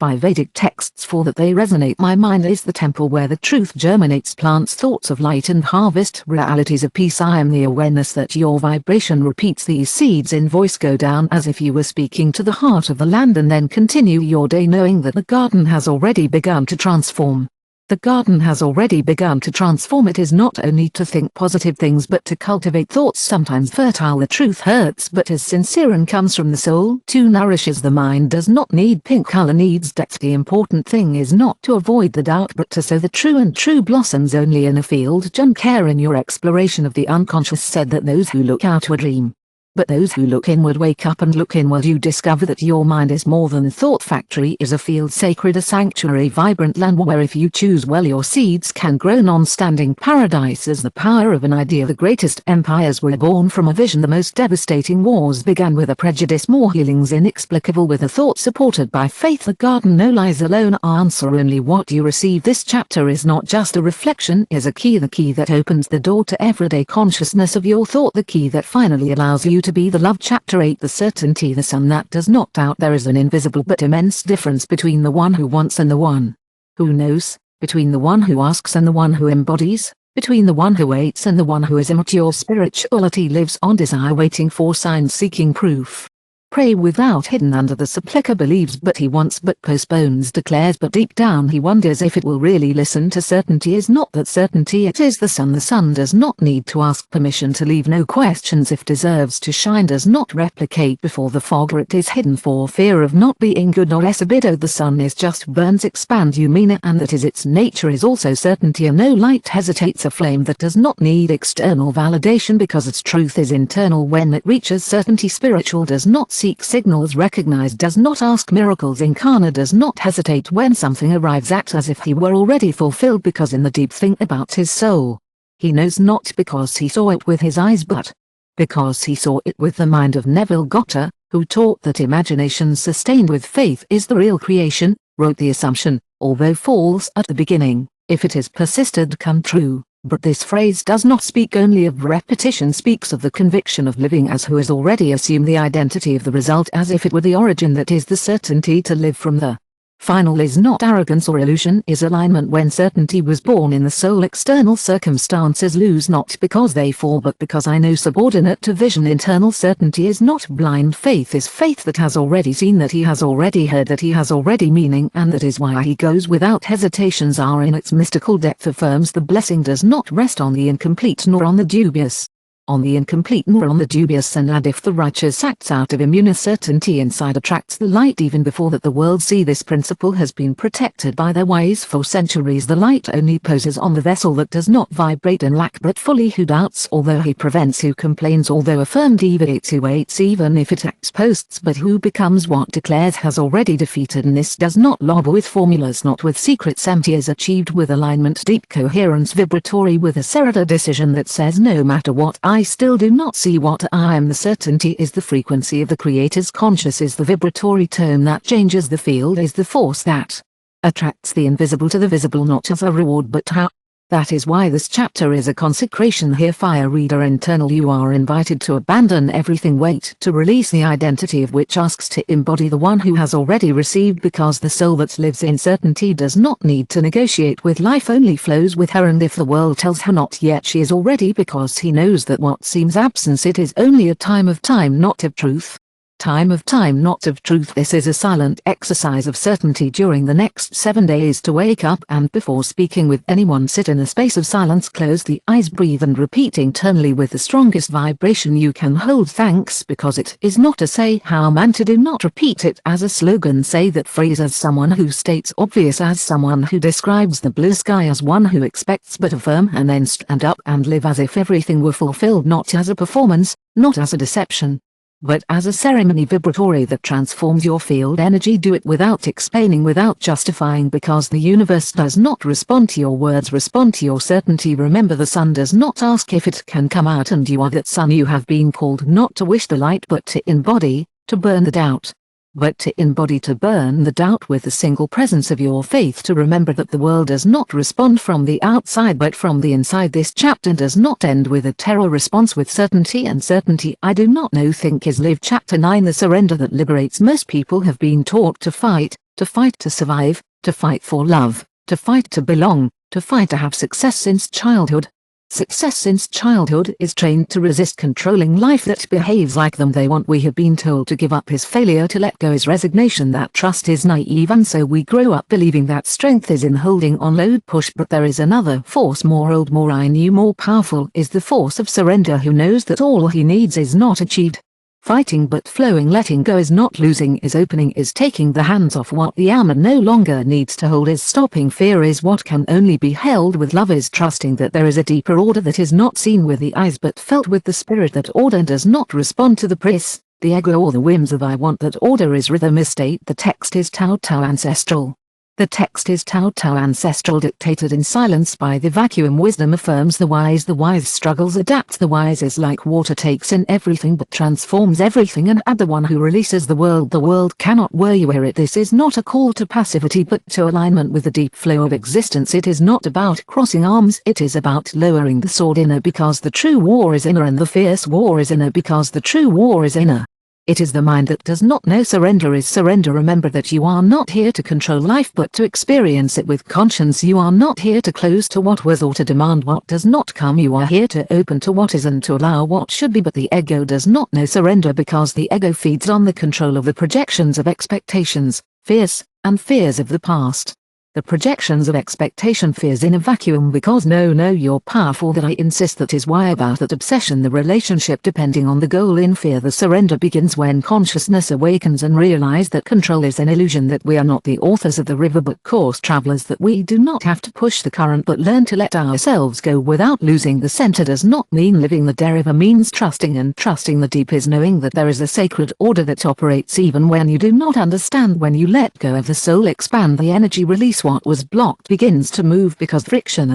for that they resonate. My mind is the temple where the truth germinates, plants thoughts of light and harvest realities of peace. I am the awareness that your vibration repeats these seeds in voice. Go down as if you were speaking to the heart of the land, and then continue your day knowing that the garden has already begun to transform. The garden has already begun to transform. It is not only to think positive things but to cultivate thoughts sometimes fertile. The truth hurts but is sincere and comes from the soul. 2 nourishes the mind. Does not need pink color, needs depth. The important thing is not to avoid the doubt but to sow the true, and true blossoms only in a field. John Kerr, in your exploration of the unconscious, said that those who look out to a dream But those who look inward wake up, and look inward you discover that your mind is more than a thought factory, is a field sacred, a sanctuary, vibrant land where if you choose well your seeds can grow. Non-standing paradise is the power of an idea. The greatest empires were born from a vision. The most devastating wars began with a prejudice. More healings inexplicable with a thought supported by faith. The garden no lies alone answer only what you receive. This chapter is not just a reflection, is a key, the key that opens the door to everyday consciousness of your thought, the key that finally allows you to be the love. Chapter 8, the certainty, the sun that does not doubt. There is an invisible but immense difference between the one who wants and the one who knows, between the one who asks and the one who embodies, between the one who waits and the one who is immature. Spirituality lives on desire, waiting for signs, seeking proof. Pray without hidden under the sepulchre, believes but he wants but postpones, declares but deep down he wonders if it will really listen to. Certainty is not that certainty, it is the sun. The sun does not need to ask permission to leave, no questions if deserves to shine, does not replicate before the fog, or it is hidden for fear of not being good or less libido. The sun is just burns, expand you mean it, and that is its nature, is also certainty. And no light hesitates, a flame that does not need external validation because its truth is internal when it reaches certainty. Spiritual does not seek signals, recognized, does not ask miracles, incarnate, does not hesitate when something arrives, acts as if he were already fulfilled, because in the deep thing about his soul, he knows not because he saw it with his eyes but because he saw it with the mind of Neville Goddard, who taught that imagination sustained with faith is the real creation, wrote the assumption, although false at the beginning, if it is persisted come true. But this phrase does not speak only of repetition, speaks of the conviction of living as who has already assumed the identity of the result, as if it were the origin that is the certainty to live from. The final is not arrogance or illusion, is alignment. When certainty was born in the soul, external circumstances lose not because they fall but because I know, subordinate to vision. Internal certainty is not blind faith, is faith that has already seen, that he has already heard, that he has already meaning, and that is why he goes without hesitations. Are in its mystical depth affirms the blessing does not rest on the incomplete nor on the dubious. On the incomplete nor on the dubious, and if the righteous acts out of immune certainty inside, attracts the light even before that the world see. This principle has been protected by their ways for centuries. The light only poses on the vessel that does not vibrate and lack, but fully who doubts, although he prevents, who complains, although affirmed, deviates, who waits even if it acts posts, but who becomes what declares has already defeated. And this does not lobby with formulas, not with secrets, empty, is achieved with alignment, deep coherence, vibratory with a serrata decision that says no matter what I still do not see what I am. The certainty is the frequency of the Creator's conscious, is the vibratory tone that changes the field, is the force that attracts the invisible to the visible, not as a reward but how. That is why this chapter is a consecration. Here, fire reader internal, you are invited to abandon everything, wait to release the identity of which asks to embody the one who has already received, because the soul that lives in certainty does not need to negotiate with life, only flows with her. And if the world tells her not yet, she is already, because he knows that what seems absence, it is only a time of time, not of truth. Time of time, not of truth. This is a silent exercise of certainty. During the next 7 days to wake up, and before speaking with anyone sit in a space of silence, close the eyes, breathe and repeat internally with the strongest vibration you can hold, thanks, because it is not a say how man to do. Not repeat it as a slogan, say that phrase as someone who states obvious, as someone who describes the blue sky, as one who expects, but affirm, and then stand up and live as if everything were fulfilled, not as a performance, not as a deception, but as a ceremony vibratory that transforms your field energy. Do it without explaining, without justifying, because the universe does not respond to your words, respond to your certainty. Remember, the sun does not ask if it can come out, and you are that sun. You have been called not to wish the light but to embody, to burn the doubt. But to embody, to burn the doubt with the single presence of your faith, to remember that the world does not respond from the outside but from the inside. This chapter does not end with a terror response, with certainty, and certainty I do not know think is live. Chapter 9, the surrender that liberates. Most people have been taught to fight to survive, to fight for love, to fight to belong, to fight to have success since childhood. Success since childhood is trained to resist controlling life that behaves like them. They want. We have been told to give up is failure, to let go is resignation, that trust is naive, and so we grow up believing that strength is in holding on, load, push. But there is another force, more old, more I knew, more powerful, is the force of surrender, who knows that all he needs is not achieved. Fighting but flowing. Letting go is not losing, is opening, is taking the hands off what the armor no longer needs to hold, is stopping. Fear is what can only be held with love, is trusting that there is a deeper order that is not seen with the eyes but felt with the spirit. That order does not respond to the price, the ego, or the whims of I want. That order is rhythm, is state. The text is Tao Tao ancestral. The text is Tao Tao ancestral, dictated in silence by the vacuum. Wisdom affirms the wise struggles, adapts. The wise is like water, takes in everything but transforms everything, and add the one who releases the world. The world cannot wear it. This is not a call to passivity but to alignment with the deep flow of existence. It is not about crossing arms, it is about lowering the sword inner, because the true war is inner, and the fierce war is inner because the true war is inner. It is the mind that does not know surrender is surrender. Remember that you are not here to control life but to experience it with conscience. You are not here to close to what was or to demand what does not come. You are here to open to what is and to allow what should be. But the ego does not know surrender because the ego feeds on the control of the projections of expectations, fears, and fears of the past. The projections of expectation, fears in a vacuum, because no you're powerful. That I insist, that is why about that obsession, the relationship depending on the goal. In fear the surrender begins when consciousness awakens and realize that control is an illusion, that we are not the authors of the river but course travelers, that we do not have to push the current but learn to let ourselves go without losing the center. Does not mean living the deriva, means trusting, and trusting the deep is knowing that there is a sacred order that operates even when you do not understand. When you let go of the soul, expand the energy, release what was blocked begins to move, because friction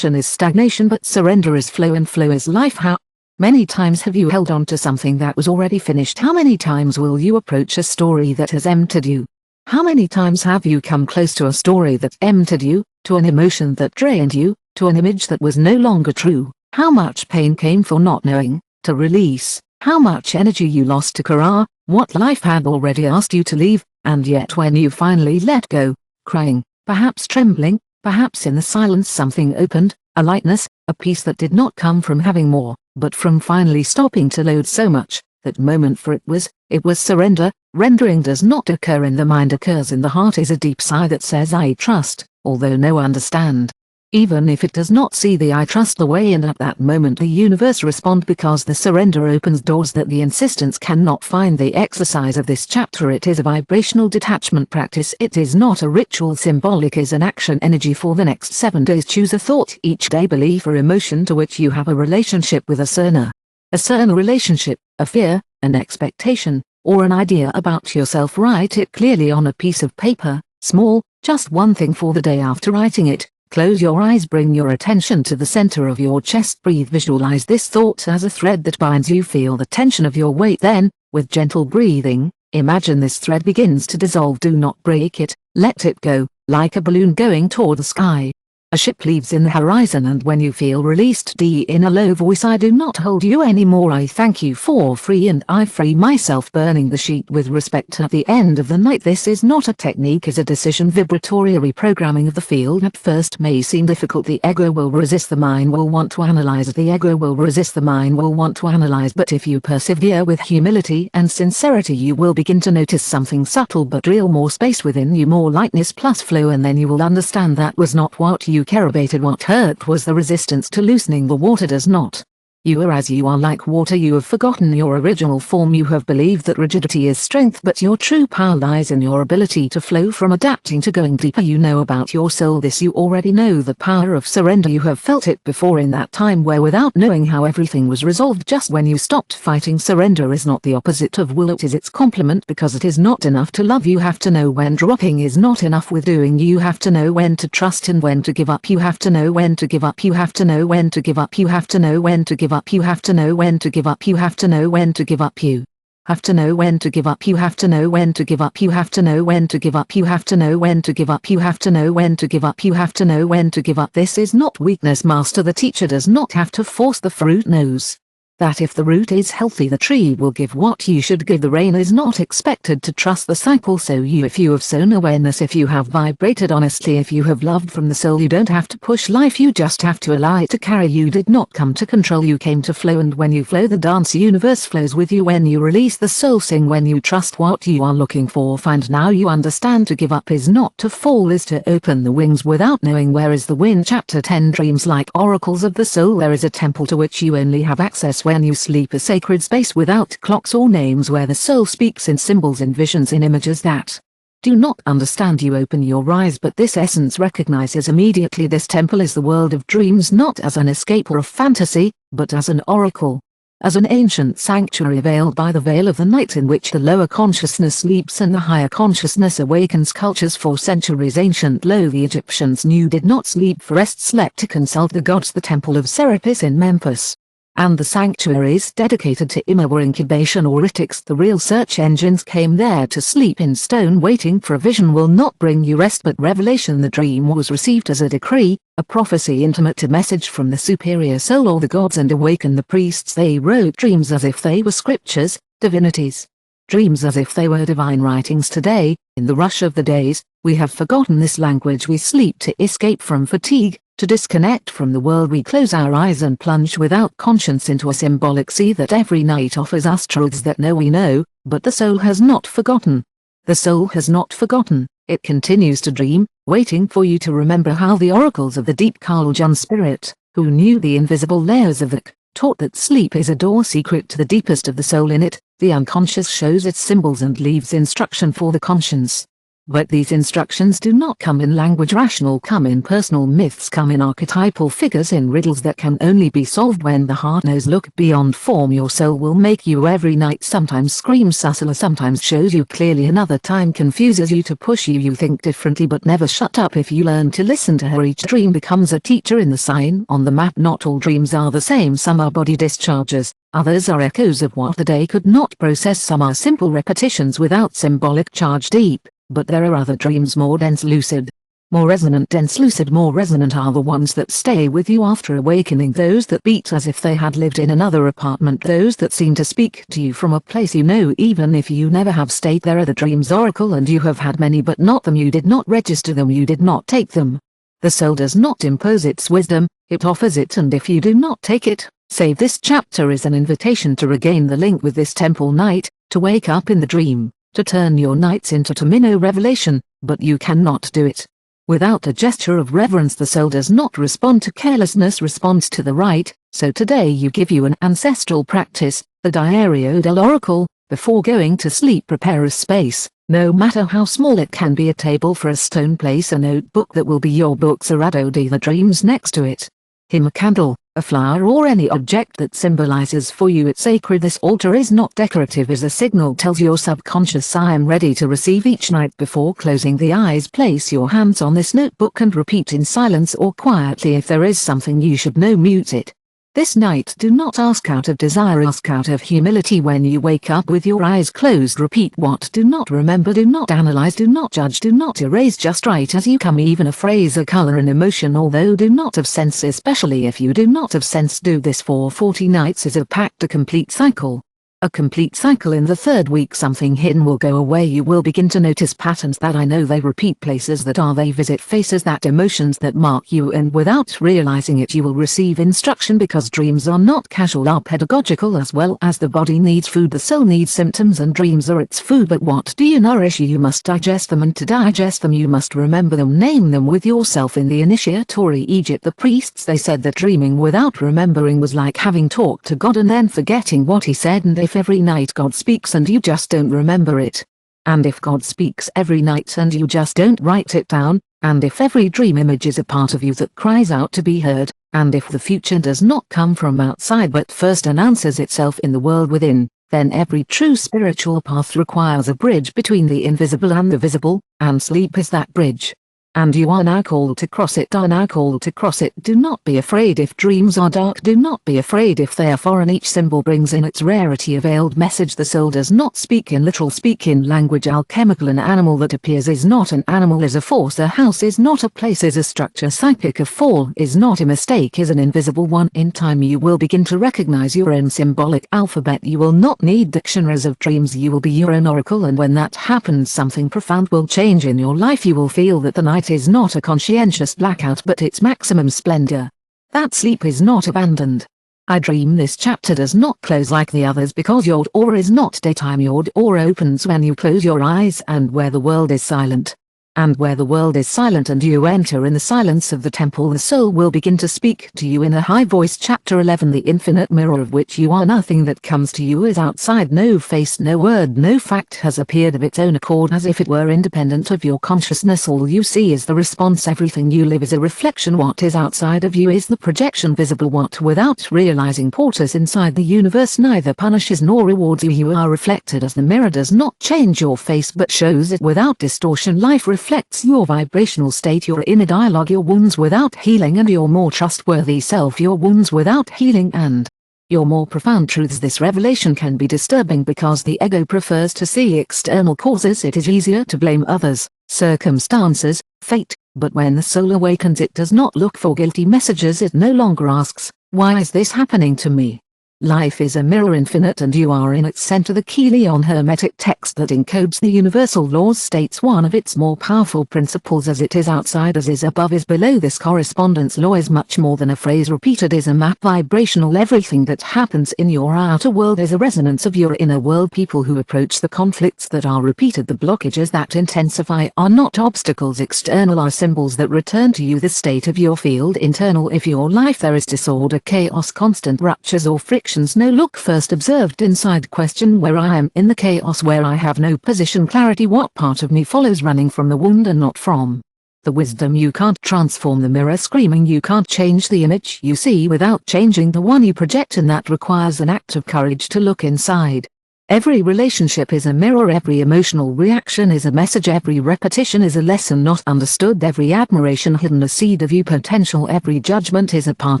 is stagnation but surrender is flow, and flow is life. How many times have you held on to something that was already finished? How many times will you approach a story that has emptied you? How many times have you come close to a story that emptied you, to an emotion that drained you, to an image that was no longer true? How much pain came for not knowing, to release? How much energy you lost to corral what life had already asked you to leave? And yet when you finally let go, crying, perhaps trembling, perhaps in the silence, something opened, a lightness, a peace that did not come from having more, but from finally stopping to load so much. That moment, for it was surrender. Rendering does not occur in the mind, occurs in the heart, is a deep sigh that says I trust, although no understand. Even if it does not see the I trust the way, and at that moment the universe respond, because the surrender opens doors that the insistence cannot find. The exercise of this chapter, it is a vibrational detachment practice. It is not a ritual. Symbolic is an action energy for the next 7 days. Choose a thought each day, belief or emotion to which you have a relationship with, a certain relationship, a fear, an expectation, or an idea about yourself. Write it clearly on a piece of paper, small, just one thing for the day. After writing it, close your eyes, bring your attention to the center of your chest, breathe, visualize this thought as a thread that binds you, feel the tension of your weight. Then, with gentle breathing, imagine this thread begins to dissolve. Do not break it, let it go, like a balloon going toward the sky. A ship leaves in the horizon, and when you feel released, in a low voice, I do not hold you anymore. I thank you for free, and I free myself. Burning the sheet with respect. At the end of the night, this is not a technique, is a decision. Vibratory reprogramming of the field at first may seem difficult. The ego will resist, the mind will want to analyze. The ego will resist, the mind will want to analyze. But if you persevere with humility and sincerity, you will begin to notice something subtle but real, more space within you, more lightness plus flow, and then you will understand that was not what you carrobated. What hurt was the resistance to loosening. The water does not. You are as you are, like water. You have forgotten your original form. You have believed that rigidity is strength, but your true power lies in your ability to flow, from adapting to going deeper. You know about your soul this. You already know the power of surrender. You have felt it before, in that time where without knowing how everything was resolved just when you stopped fighting. Surrender is not the opposite of will, it is its complement, because it is not enough to love. You have to know when dropping is not enough with doing. You have to know when to trust and when to give up. You have to know when to give up. You have to know when to give up. You have to know when to give up. You have to know when to give up. You have to know when to give up. You have to know when to give up. You have to know when to give up. You have to know when to give up. You have to know when to give up. You have to know when to give up. You have to know when to give up. This is not weakness. Master the teacher does not have to force. The fruit knows that if the root is healthy, the tree will give what you should give. The rain is not expected to trust the cycle. So if you have sown awareness, if you have vibrated honestly, if you have loved from the soul, you don't have to push life, you just have to allow it to carry you. Did not come to control, you came to flow, and when you flow, the dance universe flows with you. When you release, the soul sing. When you trust what you are looking for, find. Now you understand, to give up is not to fall, is to open the wings without knowing where is the wind. Chapter 10. Dreams like oracles of the soul. There is a temple to which you only have access when you sleep, a sacred space without clocks or names, where the soul speaks in symbols and visions, in images that do not understand. You open your eyes, but this essence recognizes immediately this temple is the world of dreams, not as an escape or a fantasy, but as an oracle, as an ancient sanctuary veiled by the veil of the night, in which the lower consciousness sleeps and the higher consciousness awakens. Cultures for centuries ancient, lo, the Egyptians knew, did not sleep for rest, slept to consult the gods. The temple of Serapis in Memphis and the sanctuaries dedicated to Ima were incubation or Itix. The real search engines came there to sleep in stone. Waiting for a vision will not bring you rest but revelation. The dream was received as a decree, a prophecy intimate, a message from the superior soul or the gods, and awakened the priests. They wrote dreams as if they were scriptures, divinities. Dreams as if they were divine writings. Today, in the rush of the days, we have forgotten this language. We sleep to escape from fatigue, to disconnect from the world. We close our eyes and plunge without conscience into a symbolic sea that every night offers us truths that we know, but the soul has not forgotten. The soul has not forgotten. It continues to dream, waiting for you to remember how the oracles of the deep Carl Jung spirit, who knew the invisible layers of the taught that sleep is a door secret to the deepest of the soul. In it, the unconscious shows its symbols and leaves instruction for the conscience. But these instructions do not come in language rational, come in personal myths, come in archetypal figures, in riddles that can only be solved when the heart knows. Look beyond form. Your soul will make you every night, sometimes screams subtler, sometimes shows you clearly, another time confuses you to push you. You think differently but never shut up if you learn to listen to her. Each dream becomes a teacher in the sign on the map. Not all dreams are the same. Some are body discharges, others are echoes of what the day could not process, some are simple repetitions without symbolic charge. Deep, but there are other dreams more dense, lucid, more resonant. Dense, lucid, more resonant are the ones that stay with you after awakening, those that beat as if they had lived in another apartment, those that seem to speak to you from a place you know even if you never have stayed there. Are the dreams oracle, and you have had many but not them. You did not register them, you did not take them. The soul does not impose its wisdom, it offers it, and if you do not take it, save. This chapter is an invitation to regain the link with this temple night, to wake up in the dream, to turn your nights into Tomino revelation, but you cannot do it without a gesture of reverence. The soul does not respond to carelessness, responds to the right. So today you give you an ancestral practice, the Diario del Oracle. Before going to sleep, prepare a space, no matter how small it can be, a table for a stone, place a notebook that will be your book, Sarado de the dreams next to it. Him a candle, a flower, or any object that symbolizes for you it's sacred. This altar is not decorative, is a signal, tells your subconscious I am ready to receive. Each night before closing the eyes, place your hands on this notebook and repeat in silence or quietly. If there is something you should know, mute it. This night do not ask out of desire, ask out of humility. When you wake up with your eyes closed, repeat what do not remember, do not analyze, do not judge, do not erase, just write as you come, even a phrase, a color, an emotion, although do not have sense. Especially if you do not have sense, do this for 40 nights is a pact, a complete cycle. A complete cycle. In the third week something hidden will go away. You will begin to notice patterns that I know, they repeat, places that are they visit, faces that, emotions that mark you, and without realizing it you will receive instruction, because dreams are not casual, are pedagogical. As well as the body needs food, the soul needs symptoms, and dreams are its food. But what do you nourish? You must digest them, and to digest them you must remember them, name them with yourself. In the initiatory Egypt, the priests, they said that dreaming without remembering was like having talked to God and then forgetting what he said. And if every night God speaks and you just don't remember it, and if God speaks every night and you just don't write it down, and if every dream image is a part of you that cries out to be heard, and if the future does not come from outside but first announces itself in the world within, then every true spiritual path requires a bridge between the invisible and the visible, and sleep is that bridge. And you are now called to cross it, are now called to cross it. Do not be afraid if dreams are dark, do not be afraid if they are foreign. Each symbol brings in its rarity a veiled message. The soul does not speak in literal, speak in language alchemical. An animal that appears is not an animal, is a force. A house is not a place, is a structure. Psychic, a fall is not a mistake, is an invisible one. In time you will begin to recognize your own symbolic alphabet. You will not need dictionaries of dreams, you will be your own oracle, and when that happens something profound will change in your life. You will feel that the night is not a conscientious blackout but its maximum splendor. That sleep is not abandoned. I dream this chapter does not close like the others because your door is not daytime. Your door opens when you close your eyes and where the world is silent. And where the world is silent and you enter in the silence of the temple, the soul will begin to speak to you in a high voice. Chapter 11. The infinite mirror of which you are. Nothing that comes to you is outside. No face, no word, no fact has appeared of its own accord as if it were independent of your consciousness. All you see is the response. Everything you live is a reflection. What is outside of you is the projection visible. What without realizing porters inside the universe neither punishes nor rewards you. You are reflected as the mirror does not change your face but shows it without distortion. Life reflects your vibrational state, your inner dialogue, your wounds without healing, and your more trustworthy self, your wounds without healing, and your more profound truths. This revelation can be disturbing because the ego prefers to see external causes. It is easier to blame others, circumstances, fate, but when the soul awakens it does not look for guilty messages. It no longer asks, why is this happening to me? Life is a mirror infinite and you are in its center. The Kilion Hermetic text that encodes the universal laws states one of its more powerful principles: as it is outside, as is above is below. This correspondence law is much more than a phrase repeated, is a map vibrational. Everything that happens in your outer world is a resonance of your inner world. People who approach the conflicts that are repeated, the blockages that intensify, are not obstacles external, are symbols that return to you the state of your field internal. If your life there is disorder, chaos, constant ruptures or friction, no, look first observed inside. Question where I am in the chaos, where I have no position, clarity. What part of me follows, running from the wound and not from the wisdom? You can't transform the mirror screaming. You can't change the image you see without changing the one you project, and that requires an act of courage to look inside. Every relationship is a mirror, every emotional reaction is a message, every repetition is a lesson not understood, every admiration hidden a seed of you potential, every judgment is a part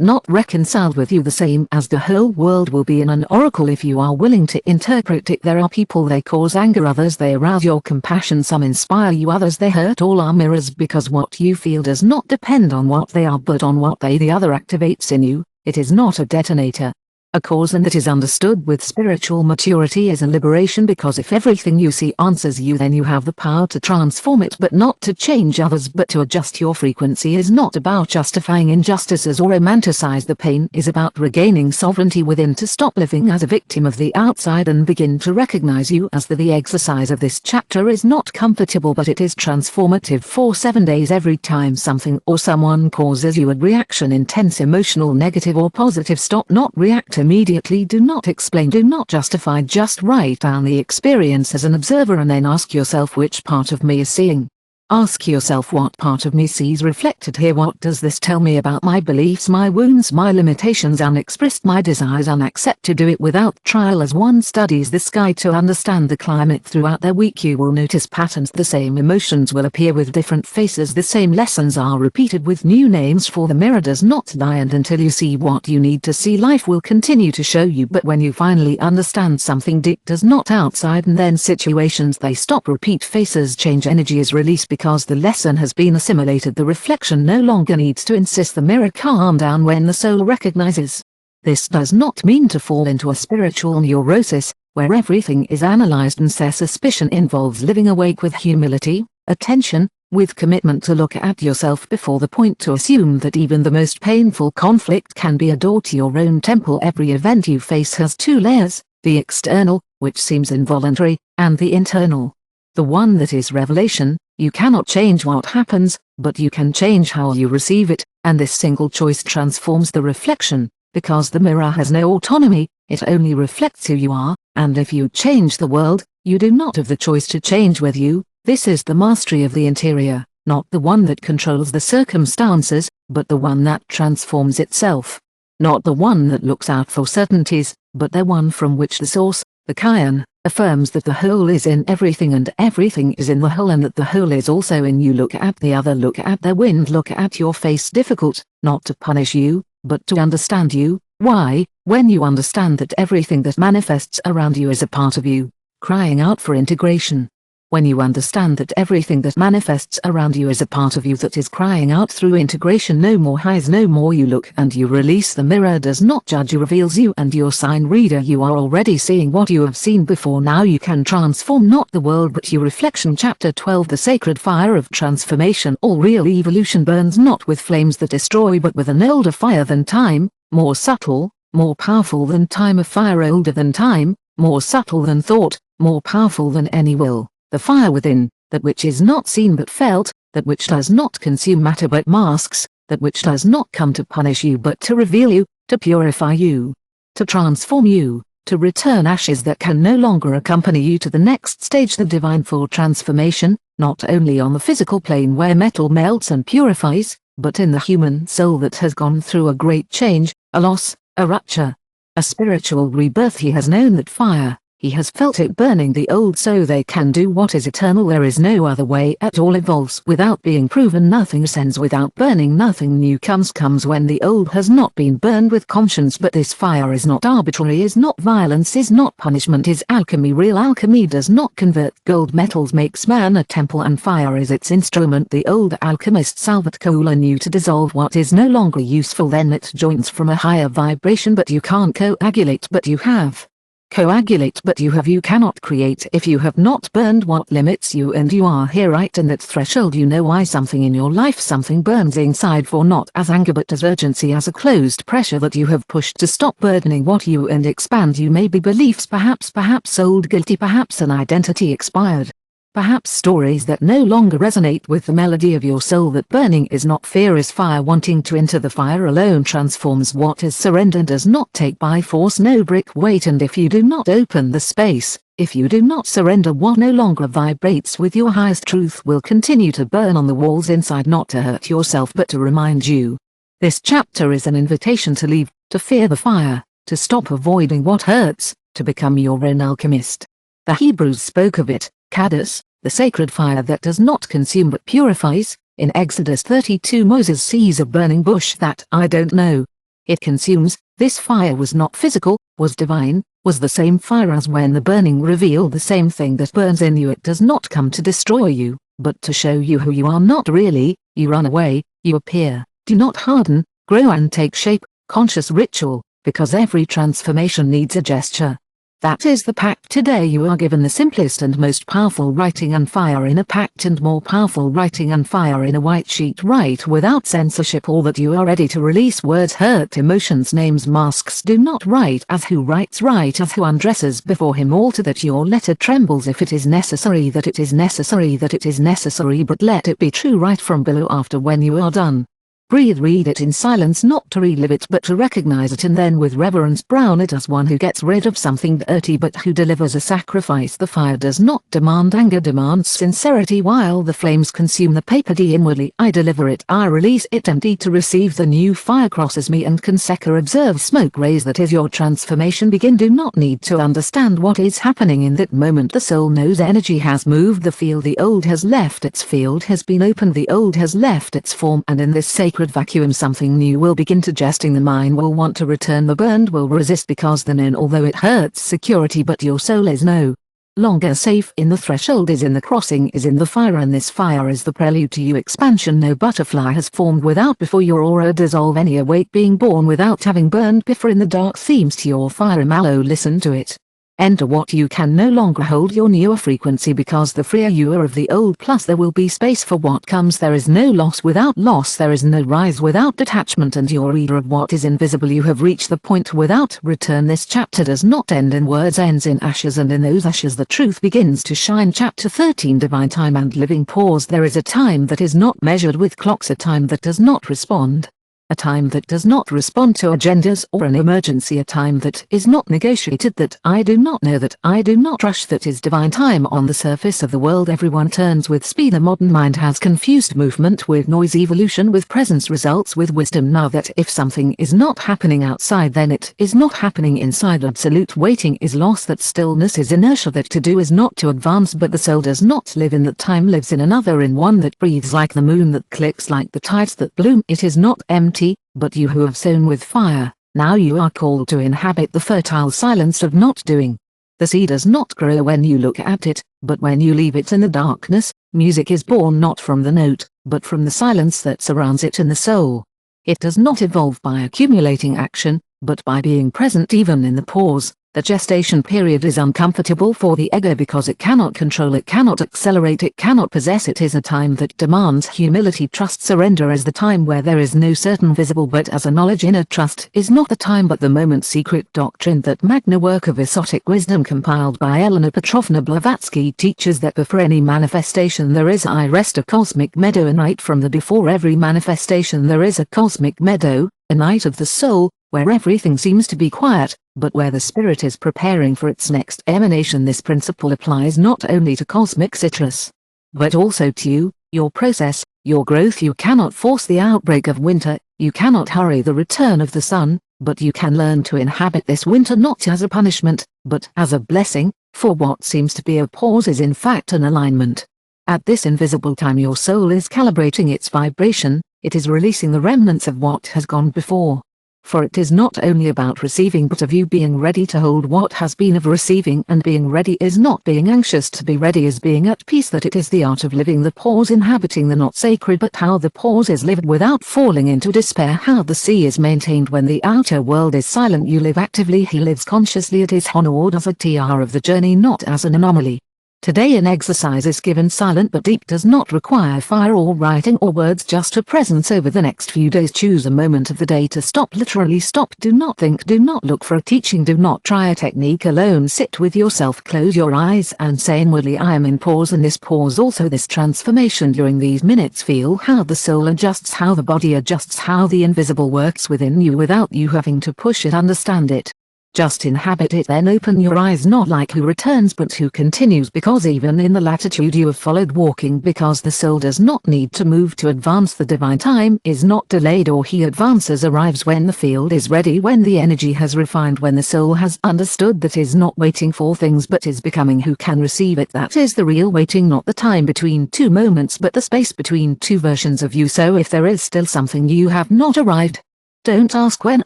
not reconciled with you. The same as the whole world will be in an oracle if you are willing to interpret it. There are people, they cause anger, others they arouse your compassion, some inspire you, others they hurt. All are mirrors because what you feel does not depend on what they are but on what the other activates in you. It is not a detonator, a cause, and that is understood with spiritual maturity is a liberation, because if everything you see answers you, then you have the power to transform it, but not to change others, but to adjust your frequency. Is not about justifying injustices or romanticize the pain, is about regaining sovereignty within, to stop living as a victim of the outside and begin to recognize you as the exercise of this chapter is not comfortable, but it is transformative. For 7 days, every time something or someone causes you a reaction, intense, emotional, negative or positive, stop, not react immediately, do not explain, do not justify, just write down the experience as an observer and then ask yourself, which part of me is seeing? Ask yourself, what part of me sees reflected here? What does this tell me about my beliefs, my wounds, my limitations, unexpressed, my desires unaccepted? Do it without trial. As one studies the sky to understand the climate throughout their week, you will notice patterns. The same emotions will appear with different faces. The same lessons are repeated with new names, for the mirror does not lie, and until you see what you need to see, life will continue to show you. But when you finally understand something, it does not outside, and then situations they stop, repeat, faces change, energy is released because the lesson has been assimilated. The reflection no longer needs to insist. The mirror calm down when the soul recognizes. This does not mean to fall into a spiritual neurosis, where everything is analyzed and suspicion involves living awake with humility, attention, with commitment to look at yourself before the point, to assume that even the most painful conflict can be a door to your own temple. Every event you face has two layers, the external, which seems involuntary, and the internal, the one that is revelation. You cannot change what happens, but you can change how you receive it, and this single choice transforms the reflection, because the mirror has no autonomy, it only reflects who you are, and if you change the world, you do not have the choice to change with you. This is the mastery of the interior, not the one that controls the circumstances, but the one that transforms itself. Not the one that looks out for certainties, but the one from which the source, the Kion, affirms that the whole is in everything and everything is in the whole, and that the whole is also in you. Look at the other, look at their wind, look at your face. Difficult, not to punish you, but to understand you. Why? When you understand that everything that manifests around you is a part of you, crying out for integration. When you understand that everything that manifests around you is a part of you that is crying out through integration, no more highs, no more. You look and you release. The mirror does not judge you, reveals you and your sign reader. You are already seeing what you have seen before. Now you can transform not the world but your reflection. Chapter 12. The sacred fire of transformation. All real evolution burns not with flames that destroy, but with an older fire than time, more subtle, more powerful than time. A fire older than time, more subtle than thought, more powerful than any will. The fire within, that which is not seen but felt, that which does not consume matter but masks, that which does not come to punish you but to reveal you, to purify you, to transform you, to return ashes that can no longer accompany you to the next stage, the divine full transformation, not only on the physical plane where metal melts and purifies, but in the human soul that has gone through a great change, a loss, a rupture, a spiritual rebirth. He has known that fire, he has felt it burning the old so they can do what is eternal. There is no other way at all. Evolves without being proven, nothing ascends without burning, nothing new comes when the old has not been burned with conscience. But this fire is not arbitrary, is not violence, is not punishment, is alchemy. Real alchemy does not convert gold metals, makes man a temple, and fire is its instrument. The old alchemist Salvatore knew to dissolve what is no longer useful, then it joins from a higher vibration. But you can't coagulate, but you have. Coagulate but you have. You cannot create if you have not burned what limits you, and you are here right in that threshold. You know why something in your life, something burns inside, for not as anger but as urgency, as a closed pressure that you have pushed to stop burdening what you and expand you. Maybe beliefs, perhaps old guilty, perhaps an identity expired. Perhaps stories that no longer resonate with the melody of your soul. That burning is not fear, is fire. Wanting to enter the fire alone transforms what is surrender, does not take by force, no brick weight. And if you do not open the space, if you do not surrender, what no longer vibrates with your highest truth will continue to burn on the walls inside, not to hurt yourself but to remind you. This chapter is an invitation to leave, to fear the fire, to stop avoiding what hurts, to become your own alchemist. The Hebrews spoke of it, Kaddis, the sacred fire that does not consume but purifies. In Exodus 32, Moses sees a burning bush that, I don't know, it consumes. This fire was not physical, was divine, was the same fire as when the burning revealed the same thing that burns in you. It does not come to destroy you, but to show you who you are not really. You run away, you appear, do not harden, grow and take shape. Conscious ritual, because every transformation needs a gesture. That is the pact today. You are given the simplest and most powerful writing and fire in a pact, and more powerful writing and fire in a white sheet. Write without censorship all that you are ready to release. Words hurt, emotions, names, masks. Do not write as who writes, write as who undresses before him. Alter that your letter trembles if it is necessary, that it is necessary, that it is necessary, but let it be true. Write from below after when you are done. Breathe, read it in silence, not to relive it but to recognize it, and then with reverence brown it as one who gets rid of something dirty but who delivers a sacrifice. The fire does not demand anger, demands sincerity. While the flames consume the paper, inwardly I deliver it, I release it, empty to receive. The new fire crosses me and Conseca. Observe smoke rays, that is your transformation. Begin, do not need to understand what is happening in that moment. The soul knows energy has moved the field, the old has left its field, has been opened, the old has left its form, and in this sacred vacuum something new will begin to gesting. The mind will want to return, the burned will resist, because the known, although it hurts, security, but your soul is no longer safe. In the threshold is in the crossing, is in the fire, and this fire is the prelude to you expansion. No butterfly has formed without before your aura dissolve, any awake being born without having burned before. In the dark themes to your fire mallow, listen to it. Enter what you can no longer hold, your newer frequency, because the freer you are of the old, plus there will be space for what comes. There is no loss without loss, there is no rise without detachment, and your reader of what is invisible. You have reached the point without return. This chapter does not end in words, ends in ashes, and in those ashes the truth begins to shine. Chapter 13, Divine Time and Living Pause. There is a time that is not measured with clocks, a time that does not respond. A time that does not respond to agendas or an emergency, a time that is not negotiated, that I do not know, that I do not rush, that is divine time. On the surface of the world everyone turns with speed. The modern mind has confused movement with noise, evolution with presence, results with wisdom. Now that if something is not happening outside, then it is not happening inside. Absolute waiting is loss, that stillness is inertia, that to do is not to advance. But the soul does not live in that time, lives in another, in one that breathes like the moon, that clicks like the tides that bloom. It is not empty, but you who have sown with fire, now you are called to inhabit the fertile silence of not doing. The seed does not grow when you look at it, but when you leave it in the darkness. Music is born not from the note, but from the silence that surrounds it in the soul. It does not evolve by accumulating action, but by being present even in the pause. The gestation period is uncomfortable for the ego because it cannot control, it cannot accelerate, it cannot possess. It is a time that demands humility, trust, surrender as the time where there is no certain visible but as a knowledge. Inner trust is not the time but the moment. Secret doctrine, that magna work of esoteric wisdom compiled by Elena Petrovna Blavatsky, teaches that before any manifestation there is a rest, a cosmic meadow, a night from the before every manifestation there is a cosmic meadow, a night of the soul, where everything seems to be quiet, but where the spirit is preparing for its next emanation. This principle applies not only to cosmic citrus, but also to you, your process, your growth. You cannot force the outbreak of winter, you cannot hurry the return of the sun, but you can learn to inhabit this winter not as a punishment, but as a blessing, for what seems to be a pause is in fact an alignment. At this invisible time your soul is calibrating its vibration, it is releasing the remnants of what has gone before. For it is not only about receiving but of you being ready to hold what has been. Of receiving and being ready is not being anxious. To be ready is being at peace. That it is the art of living the pause, inhabiting the not sacred but how the pause is lived without falling into despair. How the sea is maintained when the outer world is silent. You live actively, he lives consciously. It is honored as a TR of the journey, not as an anomaly. Today an exercise is given, silent but deep, does not require fire or writing or words, just a presence. Over the next few days choose a moment of the day to stop, literally stop. Do not think, do not look for a teaching, do not try a technique alone. Sit with yourself, close your eyes and say inwardly, I am in pause. And this pause, also this transformation during these minutes, feel how the soul adjusts, how the body adjusts, how the invisible works within you without you having to push it. Understand it. Just inhabit it, then open your eyes, not like who returns but who continues, because even in the latitude you have followed, walking because the soul does not need to move to advance. The divine time is not delayed, or he advances, arrives when the field is ready, when the energy has refined, when the soul has understood that is not waiting for things but is becoming who can receive it. That is the real waiting, not the time between two moments but the space between two versions of you. So if there is still something you have not arrived, don't ask when,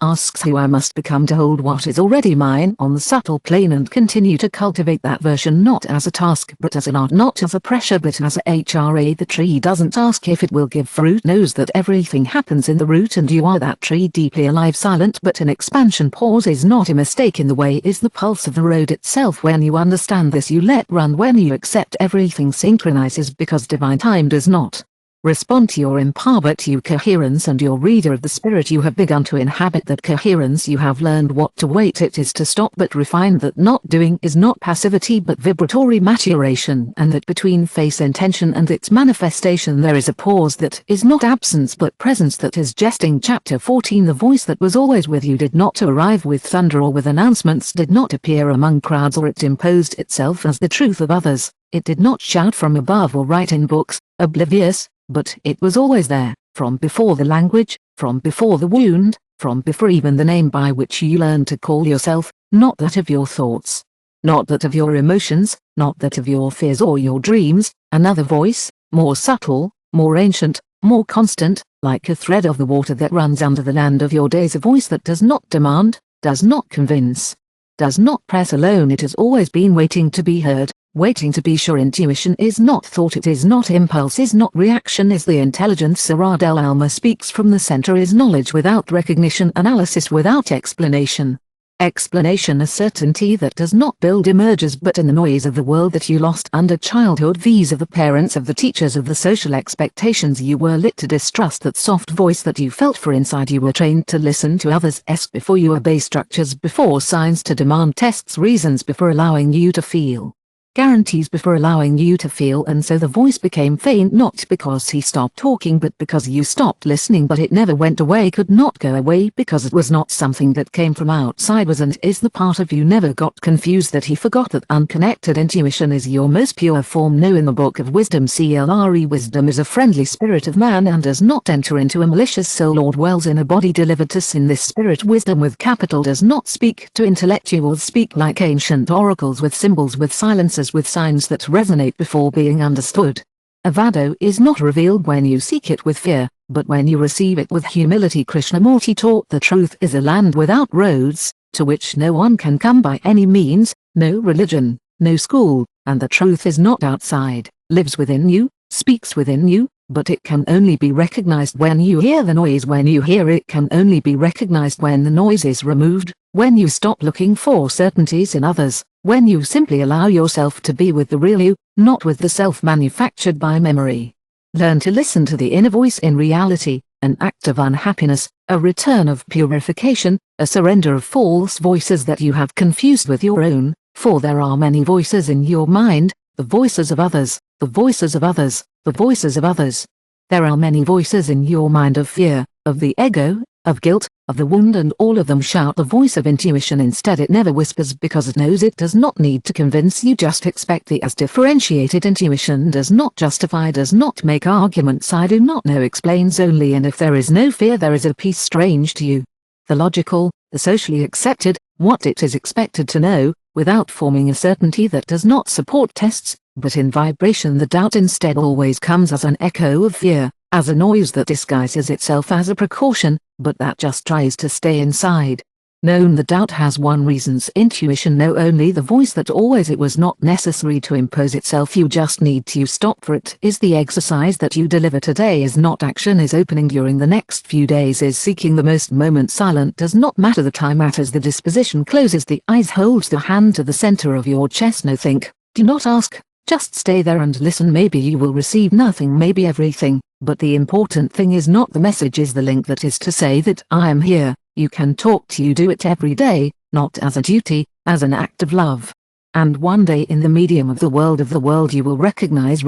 asks who. I must become to hold what is already mine on the subtle plane and continue to cultivate that version, not as a task but as an art, not as a pressure but as a HRA. The tree doesn't ask if it will give fruit, knows that everything happens in the root and you are that tree, deeply alive, silent but an expansion. Pause is not a mistake, in the way is the pulse of the road itself. When you understand this you let run, when you accept everything synchronizes, because divine time does not respond to your empire but you coherence, and your reader of the spirit. You have begun to inhabit that coherence, you have learned what to wait, it is to stop but refine, that not doing is not passivity but vibratory maturation, and that between face intention and its manifestation there is a pause that is not absence but presence, that is jesting. Chapter 14. The voice that was always with you did not arrive with thunder or with announcements, did not appear among crowds, or it imposed itself as the truth of others. It did not shout from above or write in books, oblivious, but it was always there, from before the language, from before the wound, from before even the name by which you learn to call yourself, not that of your thoughts, not that of your emotions, not that of your fears or your dreams. Another voice, more subtle, more ancient, more constant, like a thread of the water that runs under the land of your days. A voice that does not demand, does not convince, does not press alone. It has always been waiting to be heard, waiting to be sure. Intuition is not thought, it is not impulse, is not reaction, is the intelligence. Sarad El Alma speaks from the center, is knowledge without recognition, analysis without explanation. Explanation, a certainty that does not build, emerges but in the noise of the world that you lost under childhood, these of the parents, of the teachers, of the social expectations. You were lit to distrust that soft voice that you felt, for inside you were trained to listen to others. Before you obey structures, before signs, to demand tests, reasons before allowing you to feel, guarantees before allowing you to feel. And so the voice became faint, not because he stopped talking but because you stopped listening. But it never went away, could not go away, because it was not something that came from outside, was and is the part of you. Never got confused that he forgot that unconnected intuition is your most pure form. No, in the Book of Wisdom, CLRE, wisdom is a friendly spirit of man and does not enter into a malicious soul or dwells in a body delivered to sin. This spirit, wisdom with capital, does not speak to intellectuals, speak like ancient oracles, with symbols, with silences, with signs that resonate before being understood. Avado is not revealed when you seek it with fear, but when you receive it with humility. Krishnamurti taught the truth is a land without roads, to which no one can come by any means, no religion, no school, and the truth is not outside, lives within you, speaks within you, but it can only be recognized when you hear the noise. When you hear it can only be recognized when the noise is removed. When you stop looking for certainties in others, when you simply allow yourself to be with the real you, not with the self manufactured by memory. Learn to listen to the inner voice in reality, an act of unhappiness, a return of purification, a surrender of false voices that you have confused with your own, for there are many voices in your mind, the voices of others, the voices of others, the voices of others. There are many voices in your mind of fear, of the ego, of guilt, of the wound, and all of them shout the voice of intuition. Instead it never whispers because it knows it does not need to convince you. Just expect the as differentiated intuition does not justify, does not make arguments. I do not know explains only, and if there is no fear there is a peace strange to you. The logical, the socially accepted, what it is expected to know, without forming a certainty that does not support tests, but in vibration. The doubt instead always comes as an echo of fear, as a noise that disguises itself as a precaution, but that just tries to stay inside. Known the doubt has one reason's intuition know only the voice that always it was not necessary to impose itself. You just need to stop for it. Is the exercise that you deliver today is not action, is opening during the next few days, is seeking the most moment silent. Does not matter the time matters. The disposition closes the eyes, holds the hand to the center of your chest. No think, do not ask, just stay there and listen. Maybe you will receive nothing, maybe everything. But the important thing is not the message, is the link, that is to say that I am here. You can talk to you, do it every day, not as a duty, as an act of love. And one day in the medium of the world you will recognize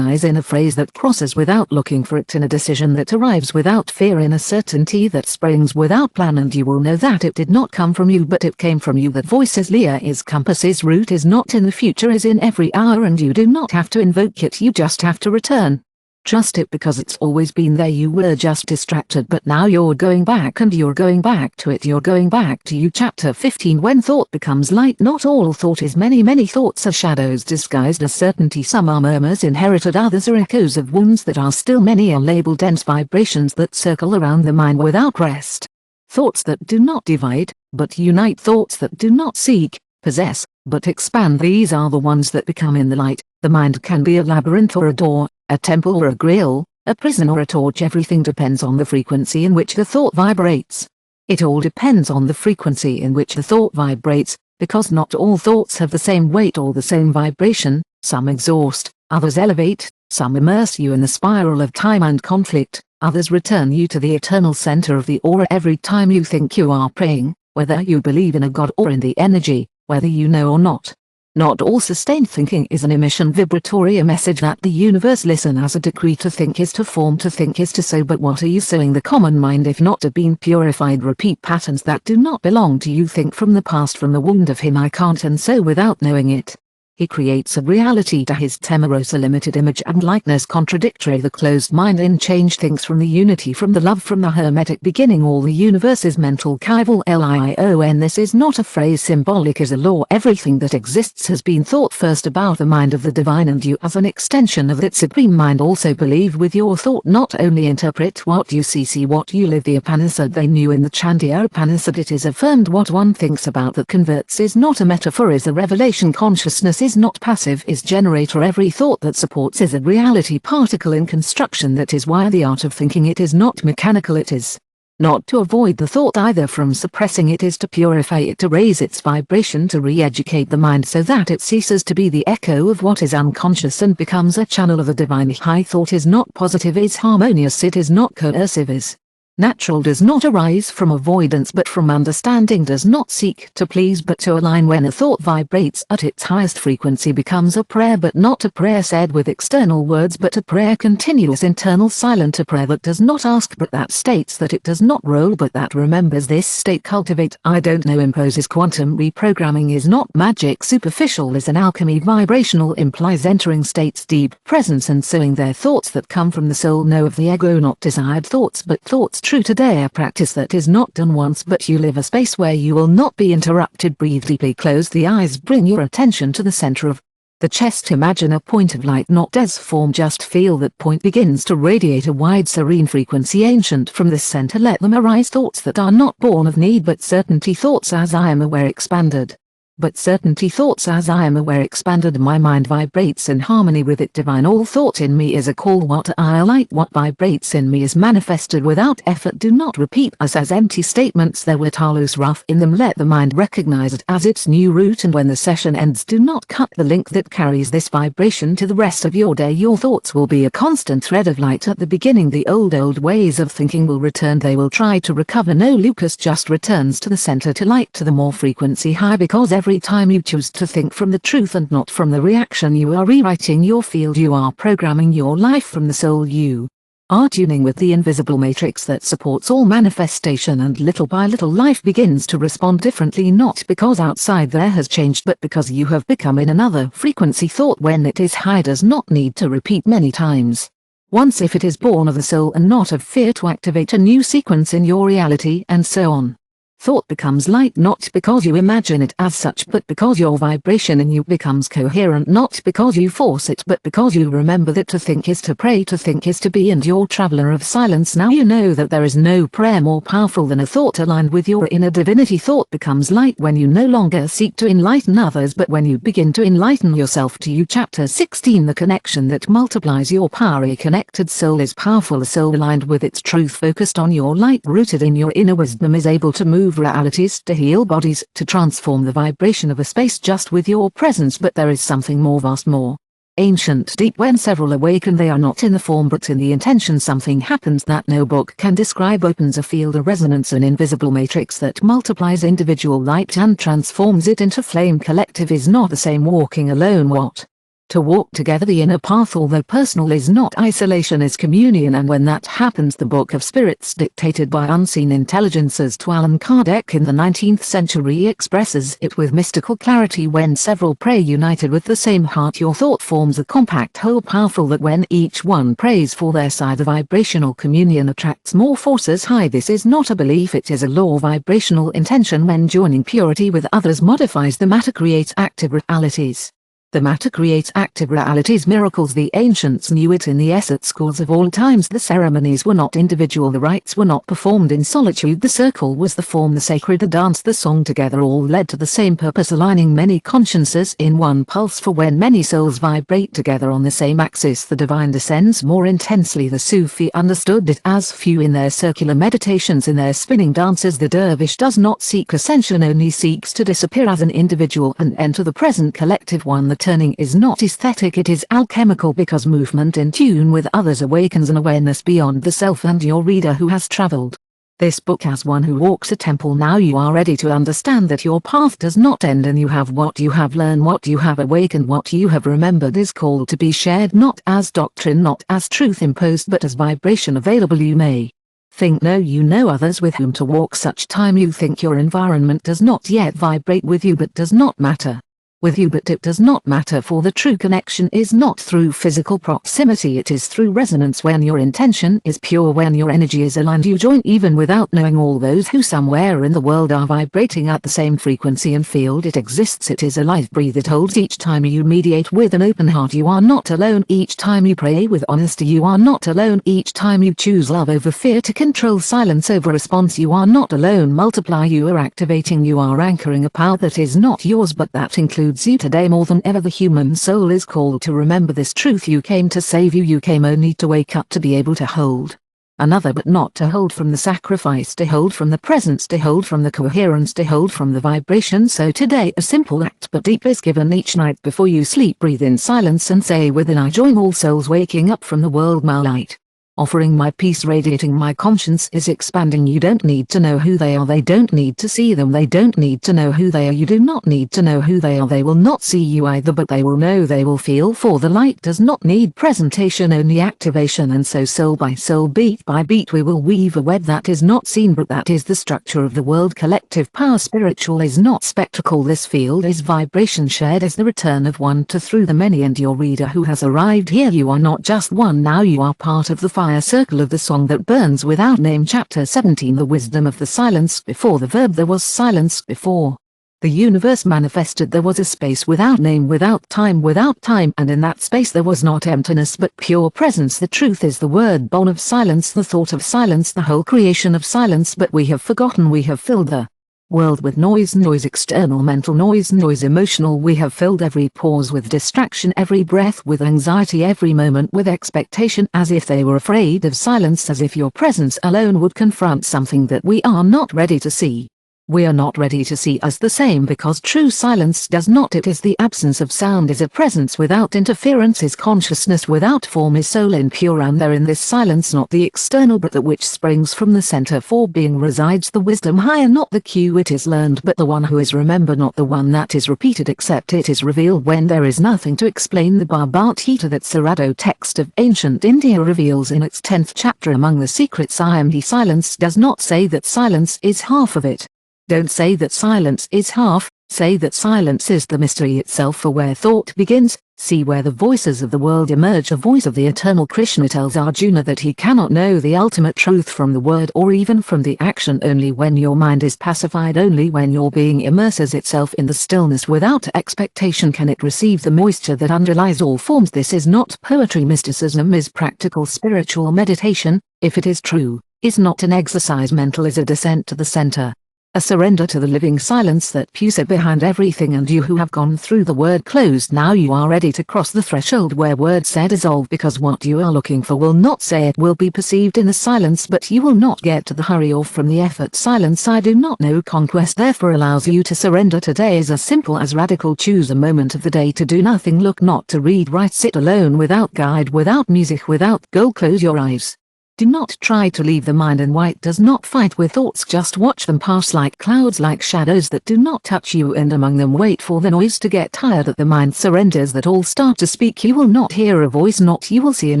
in a phrase that crosses without looking for it, in a decision that arrives without fear, in a certainty that springs without plan, and you will know that it did not come from you but it came from you. That voice is Leah, is compass, is route, is not in the future, is in every hour, and you do not have to invoke it, you just have to return. Trust it because it's always been there. You were just distracted, but now you're going back, and you're going back to it. You're going back to you. Chapter 15. When thought becomes light, not all thought is many. Many thoughts are shadows disguised as certainty. Some are murmurs inherited, others are echoes of wounds that are still. Many are labeled dense vibrations that circle around the mind without rest. Thoughts that do not divide, but unite. Thoughts that do not seek, possess, but expand. These are the ones that become in the light. The mind can be a labyrinth or a door, a temple or a grill, a prison or a torch. Everything depends on the frequency in which the thought vibrates. It all depends on the frequency in which the thought vibrates, because not all thoughts have the same weight or the same vibration. Some exhaust, others elevate, some immerse you in the spiral of time and conflict, others return you to the eternal center of the aura. Every time you think you are praying, whether you believe in a god or in the energy, whether you know or not. Not all sustained thinking is an emission vibratory, a message that the universe listen as a decree. To think is to form, to think is to sow. But what are you sowing? The common mind, if not to being purified. Repeat patterns that do not belong to you. Think from the past, from the wound of him I can't and so without knowing it. He creates a reality to his temerosa limited image and likeness contradictory. The closed mind in change thinks from the unity, from the love, from the hermetic beginning. All the universe is mental. Chival lion. This is not a phrase, symbolic is a law. Everything that exists has been thought first about the mind of the divine, and you as an extension of that supreme mind also believe with your thought. Not only interpret what you see what you live. The Upanishad they knew in the Chandya Upanishad it is affirmed what one thinks about that converts, is not a metaphor, is a revelation. Consciousness is not passive, is generator. Every thought that supports is a reality particle in construction. That is why the art of thinking, it is not mechanical. It is not to avoid the thought either from suppressing it, is to purify it, to raise its vibration, to re-educate the mind so that it ceases to be the echo of what is unconscious and becomes a channel of the divine. High thought is not positive, is harmonious, it is not coercive, is natural, does not arise from avoidance but from understanding, does not seek to please but to align. When a thought vibrates at its highest frequency becomes a prayer, but not a prayer said with external words, but a prayer continuous, internal, silent, a prayer that does not ask but that states, that it does not roll but that remembers. This state cultivate, I don't know, imposes. Quantum reprogramming is not magic. Superficial is an alchemy. Vibrational implies entering states deep presence and sowing their thoughts that come from the soul. Know of the ego, not desired thoughts but thoughts true today. A practice that is not done once, but you live a space where you will not be interrupted. Breathe deeply, close the eyes, bring your attention to the center of the chest. Imagine a point of light, not as form, just feel that point begins to radiate a wide serene frequency ancient from this center. Let them arise thoughts that are not born of need but certainty, thoughts as I am aware expanded. But certainty thoughts as I am aware expanded, my mind vibrates in harmony with it divine. All thought in me is a call, what I light, what vibrates in me is manifested without effort. Do not repeat us as empty statements, there were talos rough in them. Let the mind recognize it as its new root, and when the session ends, do not cut the link that carries this vibration to the rest of your day. Your thoughts will be a constant thread of light. At the beginning the old ways of thinking will return, they will try to recover. No, Lucas just returns to the center, to light, to the more frequency high, because every time you choose to think from the truth and not from the reaction, you are rewriting your field, you are programming your life from the soul. You are tuning with the invisible matrix that supports all manifestation, and little by little life begins to respond differently, not because outside there has changed, but because you have become in another frequency. Thought when it is high does not need to repeat many times. Once, if it is born of the soul and not of fear, to activate a new sequence in your reality, and so on. Thought becomes light not because you imagine it as such, but because your vibration in you becomes coherent, not because you force it, but because you remember that to think is to pray, to think is to be, and your traveler of silence. Now you know that there is no prayer more powerful than a thought aligned with your inner divinity. Thought becomes light when you no longer seek to enlighten others, but when you begin to enlighten yourself. To you, Chapter 16, the connection that multiplies your power. A connected soul is powerful. A soul aligned with its truth, focused on your light, rooted in your inner wisdom, is able to move realities, to heal bodies, to transform the vibration of a space just with your presence. But there is something more vast, more ancient, deep. When several awaken, they are not in the form but in the intention. Something happens that no book can describe, opens a field of resonance, an invisible matrix that multiplies individual light and transforms it into flame. Collective is not the same walking alone. What? To walk together, the inner path, although personal, is not isolation, is communion. And when that happens, the Book of Spirits, dictated by unseen intelligences to Allan Kardec in the 19th century, expresses it with mystical clarity. When several pray united with the same heart, your thought forms a compact whole, powerful that when each one prays for their side, the vibrational communion attracts more forces high. This is not a belief, it is a law. Vibrational intention, when joining purity with others, modifies the matter, creates active realities. The matter creates active realities, miracles. The ancients knew it in the Esset schools of all times. The ceremonies were not individual, the rites were not performed in solitude. The circle was the form, the sacred, the dance, the song. Together all led to the same purpose, aligning many consciences in one pulse. For when many souls vibrate together on the same axis, the divine descends more intensely. The Sufi understood it as few in their circular meditations, in their spinning dances. The dervish does not seek ascension, only seeks to disappear as an individual and enter the present collective one. The turning is not aesthetic, it is alchemical, because movement in tune with others awakens an awareness beyond the self. And your reader who has traveled this book as one who walks a temple, now you are ready to understand that your path does not end, and you have what you have learned, what you have awakened, what you have remembered is called to be shared, not as doctrine, not as truth imposed, but as vibration available. You may think you know others with whom to walk. Such time you think your environment does not yet vibrate with you, but does not matter with you, but it does not matter, for the true connection is not through physical proximity, it is through resonance. When your intention is pure, when your energy is aligned, you join even without knowing all those who somewhere in the world are vibrating at the same frequency and field. It exists, it is alive, breathe, it holds. Each time you meditate with an open heart, you are not alone. Each time you pray with honesty, you are not alone. Each time you choose love over fear, to control silence over response, you are not alone. Multiply, you are activating, you are anchoring a power that is not yours, but that includes you. Today more than ever, the human soul is called to remember this truth. You came to save you came only to wake up, to be able to hold another, but not to hold from the sacrifice, to hold from the presence, to hold from the coherence, to hold from the vibration. So today a simple act but deep is given each night before you sleep. Breathe in silence and say within, I join all souls waking up from the world, my light offering my peace radiating, my conscience is expanding. You don't need to know who they are, they don't need to see them, they don't need to know who they are, you do not need to know who they are, they will not see you either, but they will know, they will feel, for the light does not need presentation, only activation. And so soul by soul, beat by beat, we will weave a web that is not seen, but that is the structure of the world. Collective power, spiritual is not spectacle, this field is vibration, shared as the return of one to through the many. And your reader who has arrived here, you are not just one, now you are part of the fire circle of the song that burns without name. Chapter 17, the wisdom of the silence. Before the verb there was silence, before the universe manifested there was a space without name, without time, and in that space there was not emptiness but pure presence. The truth is the word born of silence, the thought of silence, the whole creation of silence, but we have forgotten, we have filled the world with noise, external mental noise, emotional. We have filled every pause with distraction, every breath with anxiety, every moment with expectation, as if they were afraid of silence, as if your presence alone would confront something that we are not ready to see. We are not ready to see as the same because true silence does not. It is the absence of sound, is a presence without interference, is consciousness without form, is soul impure, and there in this silence not the external but that which springs from the center for being resides the wisdom higher, not the cue it is learned but the one who is remembered, not the one that is repeated except it is revealed when there is nothing to explain. The Bhagavad Gita, that Sarado text of ancient India, reveals in its 10th chapter among the secrets I am he. Silence does not say that silence is half of it. Don't say that silence is half, say that silence is the mystery itself, for where thought begins, see where the voices of the world emerge. The voice of the eternal Krishna tells Arjuna that he cannot know the ultimate truth from the word or even from the action. Only when your mind is pacified, only when your being immerses itself in the stillness without expectation, can it receive the moisture that underlies all forms. This is not poetry. Mysticism is practical spiritual meditation, if it is true, is not an exercise. Mental is a descent to the center, a surrender to the living silence that pews behind everything. And you who have gone through the word closed, now you are ready to cross the threshold where words say dissolve, because what you are looking for will not say. It will be perceived in the silence, but you will not get to the hurry or from the effort. Silence I do not know. Conquest therefore allows you to surrender. Today is as simple as radical. Choose a moment of the day to do nothing, look not, to read, write, sit alone, without guide, without music, without goal. Close your eyes. Do not try to leave the mind in white. Does not fight with thoughts, just watch them pass like clouds, like shadows that do not touch you, and among them wait for the noise to get tired. That the mind surrenders, that all start to speak. You will not hear a voice, not you will see an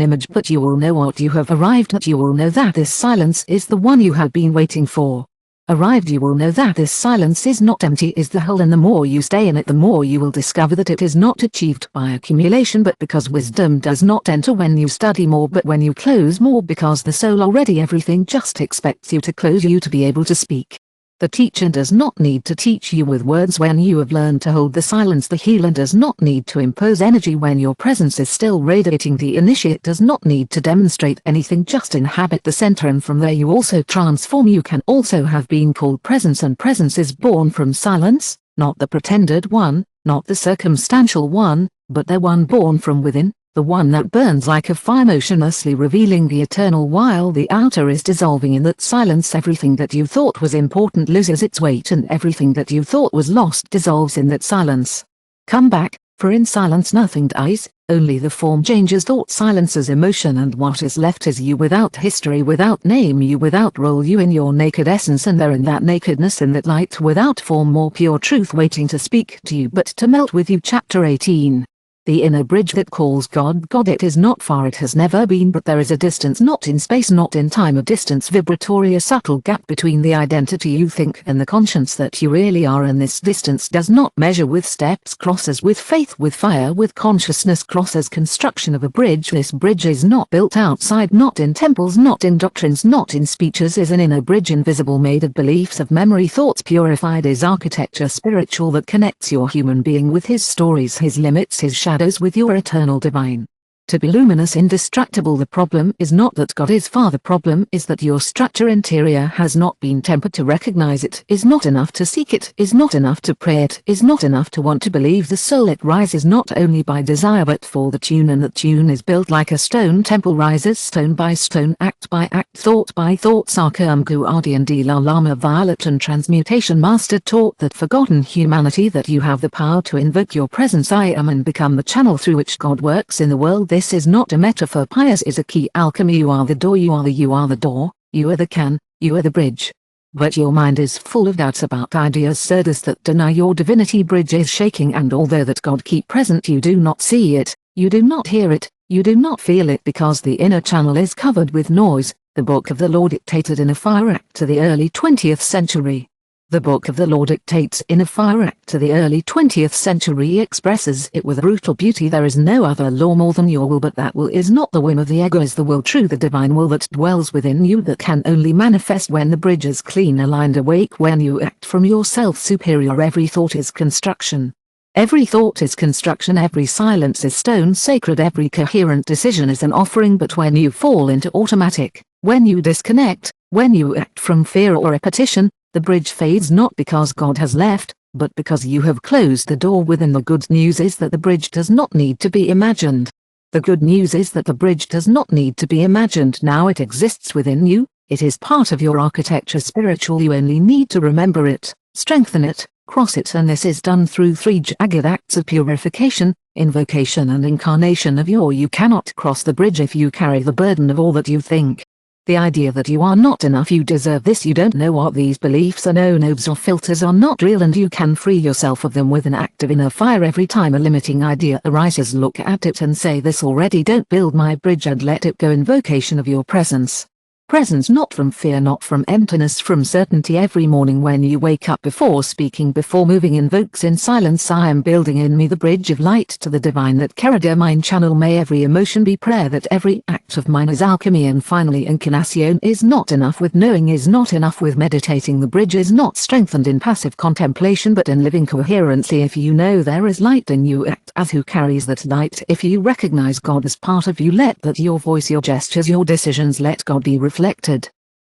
image, but you will know what you have arrived at. You will know that this silence is the one you have been waiting for. Arrived, you will know that this silence is not empty, is the whole, and the more you stay in it, the more you will discover that it is not achieved by accumulation, but because wisdom does not enter when you study more but when you close more, because the soul already everything just expects you to close, you to be able to speak. The teacher does not need to teach you with words when you have learned to hold the silence. The healer does not need to impose energy when your presence is still radiating. The initiate does not need to demonstrate anything, just inhabit the center, and from there you also transform. You can also have been called presence, and presence is born from silence, not the pretended one, not the circumstantial one, but the one born from within, the one that burns like a fire, motionlessly revealing the eternal while the outer is dissolving. In that silence everything that you thought was important loses its weight, and everything that you thought was lost dissolves in that silence. Come back, for in silence nothing dies, only the form changes. Thought silences emotion, and what is left is you, without history, without name, you without role, you in your naked essence, and there in that nakedness, in that light, without form, more pure truth waiting to speak to you but to melt with you. Chapter 18. The inner bridge that calls God, God. It is not far, it has never been, but there is a distance, not in space, not in time, a distance vibratory, a subtle gap between the identity you think and the conscience that you really are, and this distance does not measure with steps, crosses with faith, with fire, with consciousness, crosses. Construction of a bridge. This bridge is not built outside, not in temples, not in doctrines, not in speeches, is an inner bridge, invisible, made of beliefs, of memory, thoughts, purified, is architecture spiritual that connects your human being with his stories, his limits, his shadows, with your eternal divine. To be luminous, indestructible. The problem is not that God is far, the problem is that your structure interior has not been tempered to recognize it, is not enough to seek it, is not enough to pray it, is not enough to want to believe. The soul, it rises not only by desire but for the tune, and the tune is built like a stone temple, rises stone by stone, act by act, thought by thought. Sarkamgu Adi and Dalai Lama, Violet and Transmutation Master, taught that forgotten humanity that you have the power to invoke your presence I am and become the channel through which God works in the world. This is not a metaphor, pious is a key, alchemy. You are the door, you are the door, you are the can, you are the bridge. But your mind is full of doubts about ideas, surdus that deny your divinity. Bridge is shaking, and although that God keep present, you do not see it, you do not hear it, you do not feel it, because the inner channel is covered with noise. The Book of the Law dictated in a fire act to the early 20th century. The Book of the Law dictates in a fire act to the early 20th century, expresses it with brutal beauty. There is no other law more than your will, but that will is not the whim of the ego, is the will true, the divine will that dwells within you, that can only manifest when the bridge is clean, aligned, awake, when you act from yourself superior. Every thought is construction. Every thought is construction, every silence is stone sacred, every coherent decision is an offering. But when you fall into automatic, when you disconnect, when you act from fear or repetition, The bridge fades not because God has left, but because you have closed the door within. The good news is that the bridge does not need to be imagined. The good news is that the bridge does not need to be imagined now. It exists within you. It is part of your architecture spiritual. You only need to remember it, strengthen it, cross it, and this is done through 3 jagged acts of purification, invocation and incarnation of your. You cannot cross the bridge if you carry the burden of all that you think. The idea that you are not enough, you deserve this, you don't know what these beliefs are, no-nobs or filters are not real, and you can free yourself of them with an active inner fire. Every time a limiting idea arises, look at it and say, this already, don't build my bridge, and let it go. Invocation of your presence. Presence, not from fear, not from emptiness, from certainty. Every morning when you wake up, before speaking, before moving, invokes in silence, I am building in me the bridge of light to the divine, that Carrier mine channel. May every emotion be prayer, that every act of mine is alchemy. And finally, incarnation is not enough with knowing, is not enough with meditating. The bridge is not strengthened in passive contemplation but in living coherently. If you know there is light in you, act as who carries that light. If you recognize God as part of you, let that your voice, your gestures, your decisions, let God be reflected.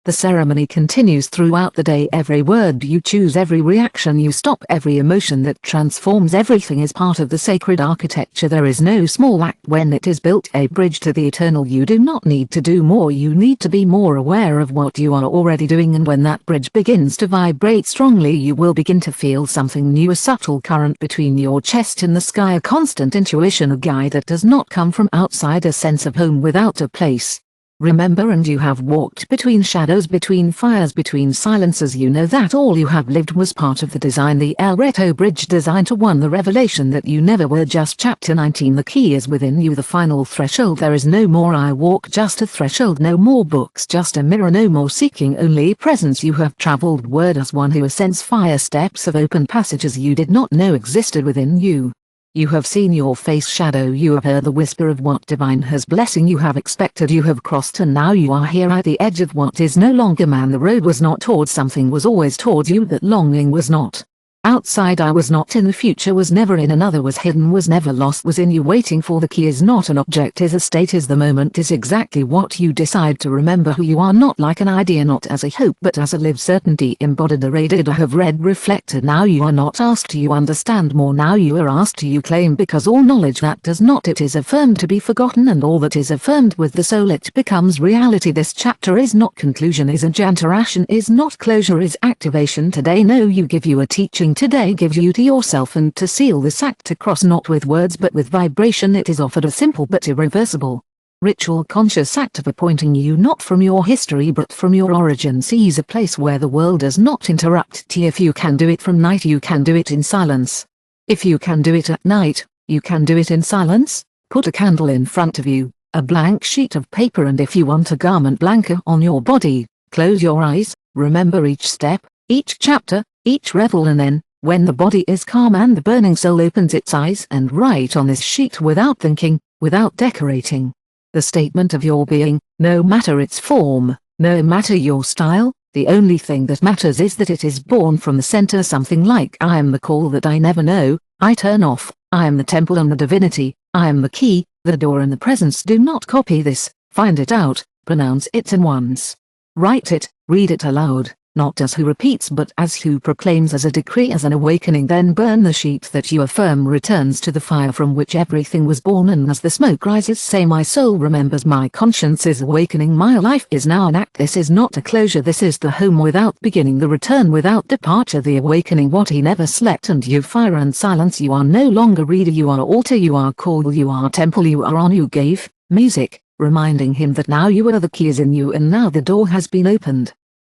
The ceremony continues throughout the day. Every word you choose, every reaction you stop, every emotion that transforms, everything is part of the sacred architecture. There is no small act when it is built, a bridge to the eternal. You do not need to do more, you need to be more aware of what you are already doing, and when that bridge begins to vibrate strongly, you will begin to feel something new, a subtle current between your chest and the sky, a constant intuition, a guide that does not come from outside, a sense of home without a place. Remember, and you have walked between shadows, between fires, between silences. You know that all you have lived was part of the design, the El Reto bridge designed to one, the revelation that you never were. Just chapter 19. The key is within you, the final threshold. There is no more I walk, just a threshold. No more books, just a mirror. No more seeking, only presence. You have traveled word as one who ascends fire steps of open passages you did not know existed within you. You have seen your face shadow, you have heard the whisper of what divine has blessing you have expected, you have crossed, and now you are here at the edge of what is no longer man. The road was not towards something, was always towards you. That longing was not outside, I was not in, the future was never in, another was hidden, was never lost, was in you, waiting for. The key is not an object, is a state, is the moment, is exactly what you decide to remember who you are, not like an idea, not as a hope, but as a lived certainty, embodied, irradiated, have read, reflected. Now you are not asked to you understand more, now you are asked to you claim, because all knowledge that does not, it is affirmed to be forgotten, and all that is affirmed with the soul, it becomes reality. This chapter is not conclusion, is interaction, is not closure, is activation. Today no, you give you a teaching today, gives you to yourself, and to seal this act, to cross not with words but with vibration, it is offered a simple but irreversible ritual conscious act of appointing you not from your history but from your origin. Seize a place where the world does not interrupt you. If you can do it from night, you can do it in silence. If you can do it at night, you can do it in silence. Put a candle in front of you, a blank sheet of paper, and if you want a garment blanket on your body, close your eyes, remember each step, each chapter, each revel, and then, when the body is calm and the burning soul opens its eyes, and write on this sheet without thinking, without decorating, the statement of your being, no matter its form, no matter your style. The only thing that matters is that it is born from the center, something like, I am the call that I never know, I turn off, I am the temple and the divinity, I am the key, the door and the presence. Do not copy this, find it out, pronounce it in once. Write it, read it aloud, not as who repeats but as who proclaims, as a decree, as an awakening. Then burn the sheet that you affirm returns to the fire from which everything was born, and as the smoke rises, say, my soul remembers, my conscience is awakening, my life is now an act. This is not a closure, this is the home without beginning, the return without departure, the awakening. What he never slept, and you fire and silence. You are no longer reader, you are altar, you are call, you are temple, you are on. You gave music, reminding him that now you are, the key is in you, and now the door has been opened.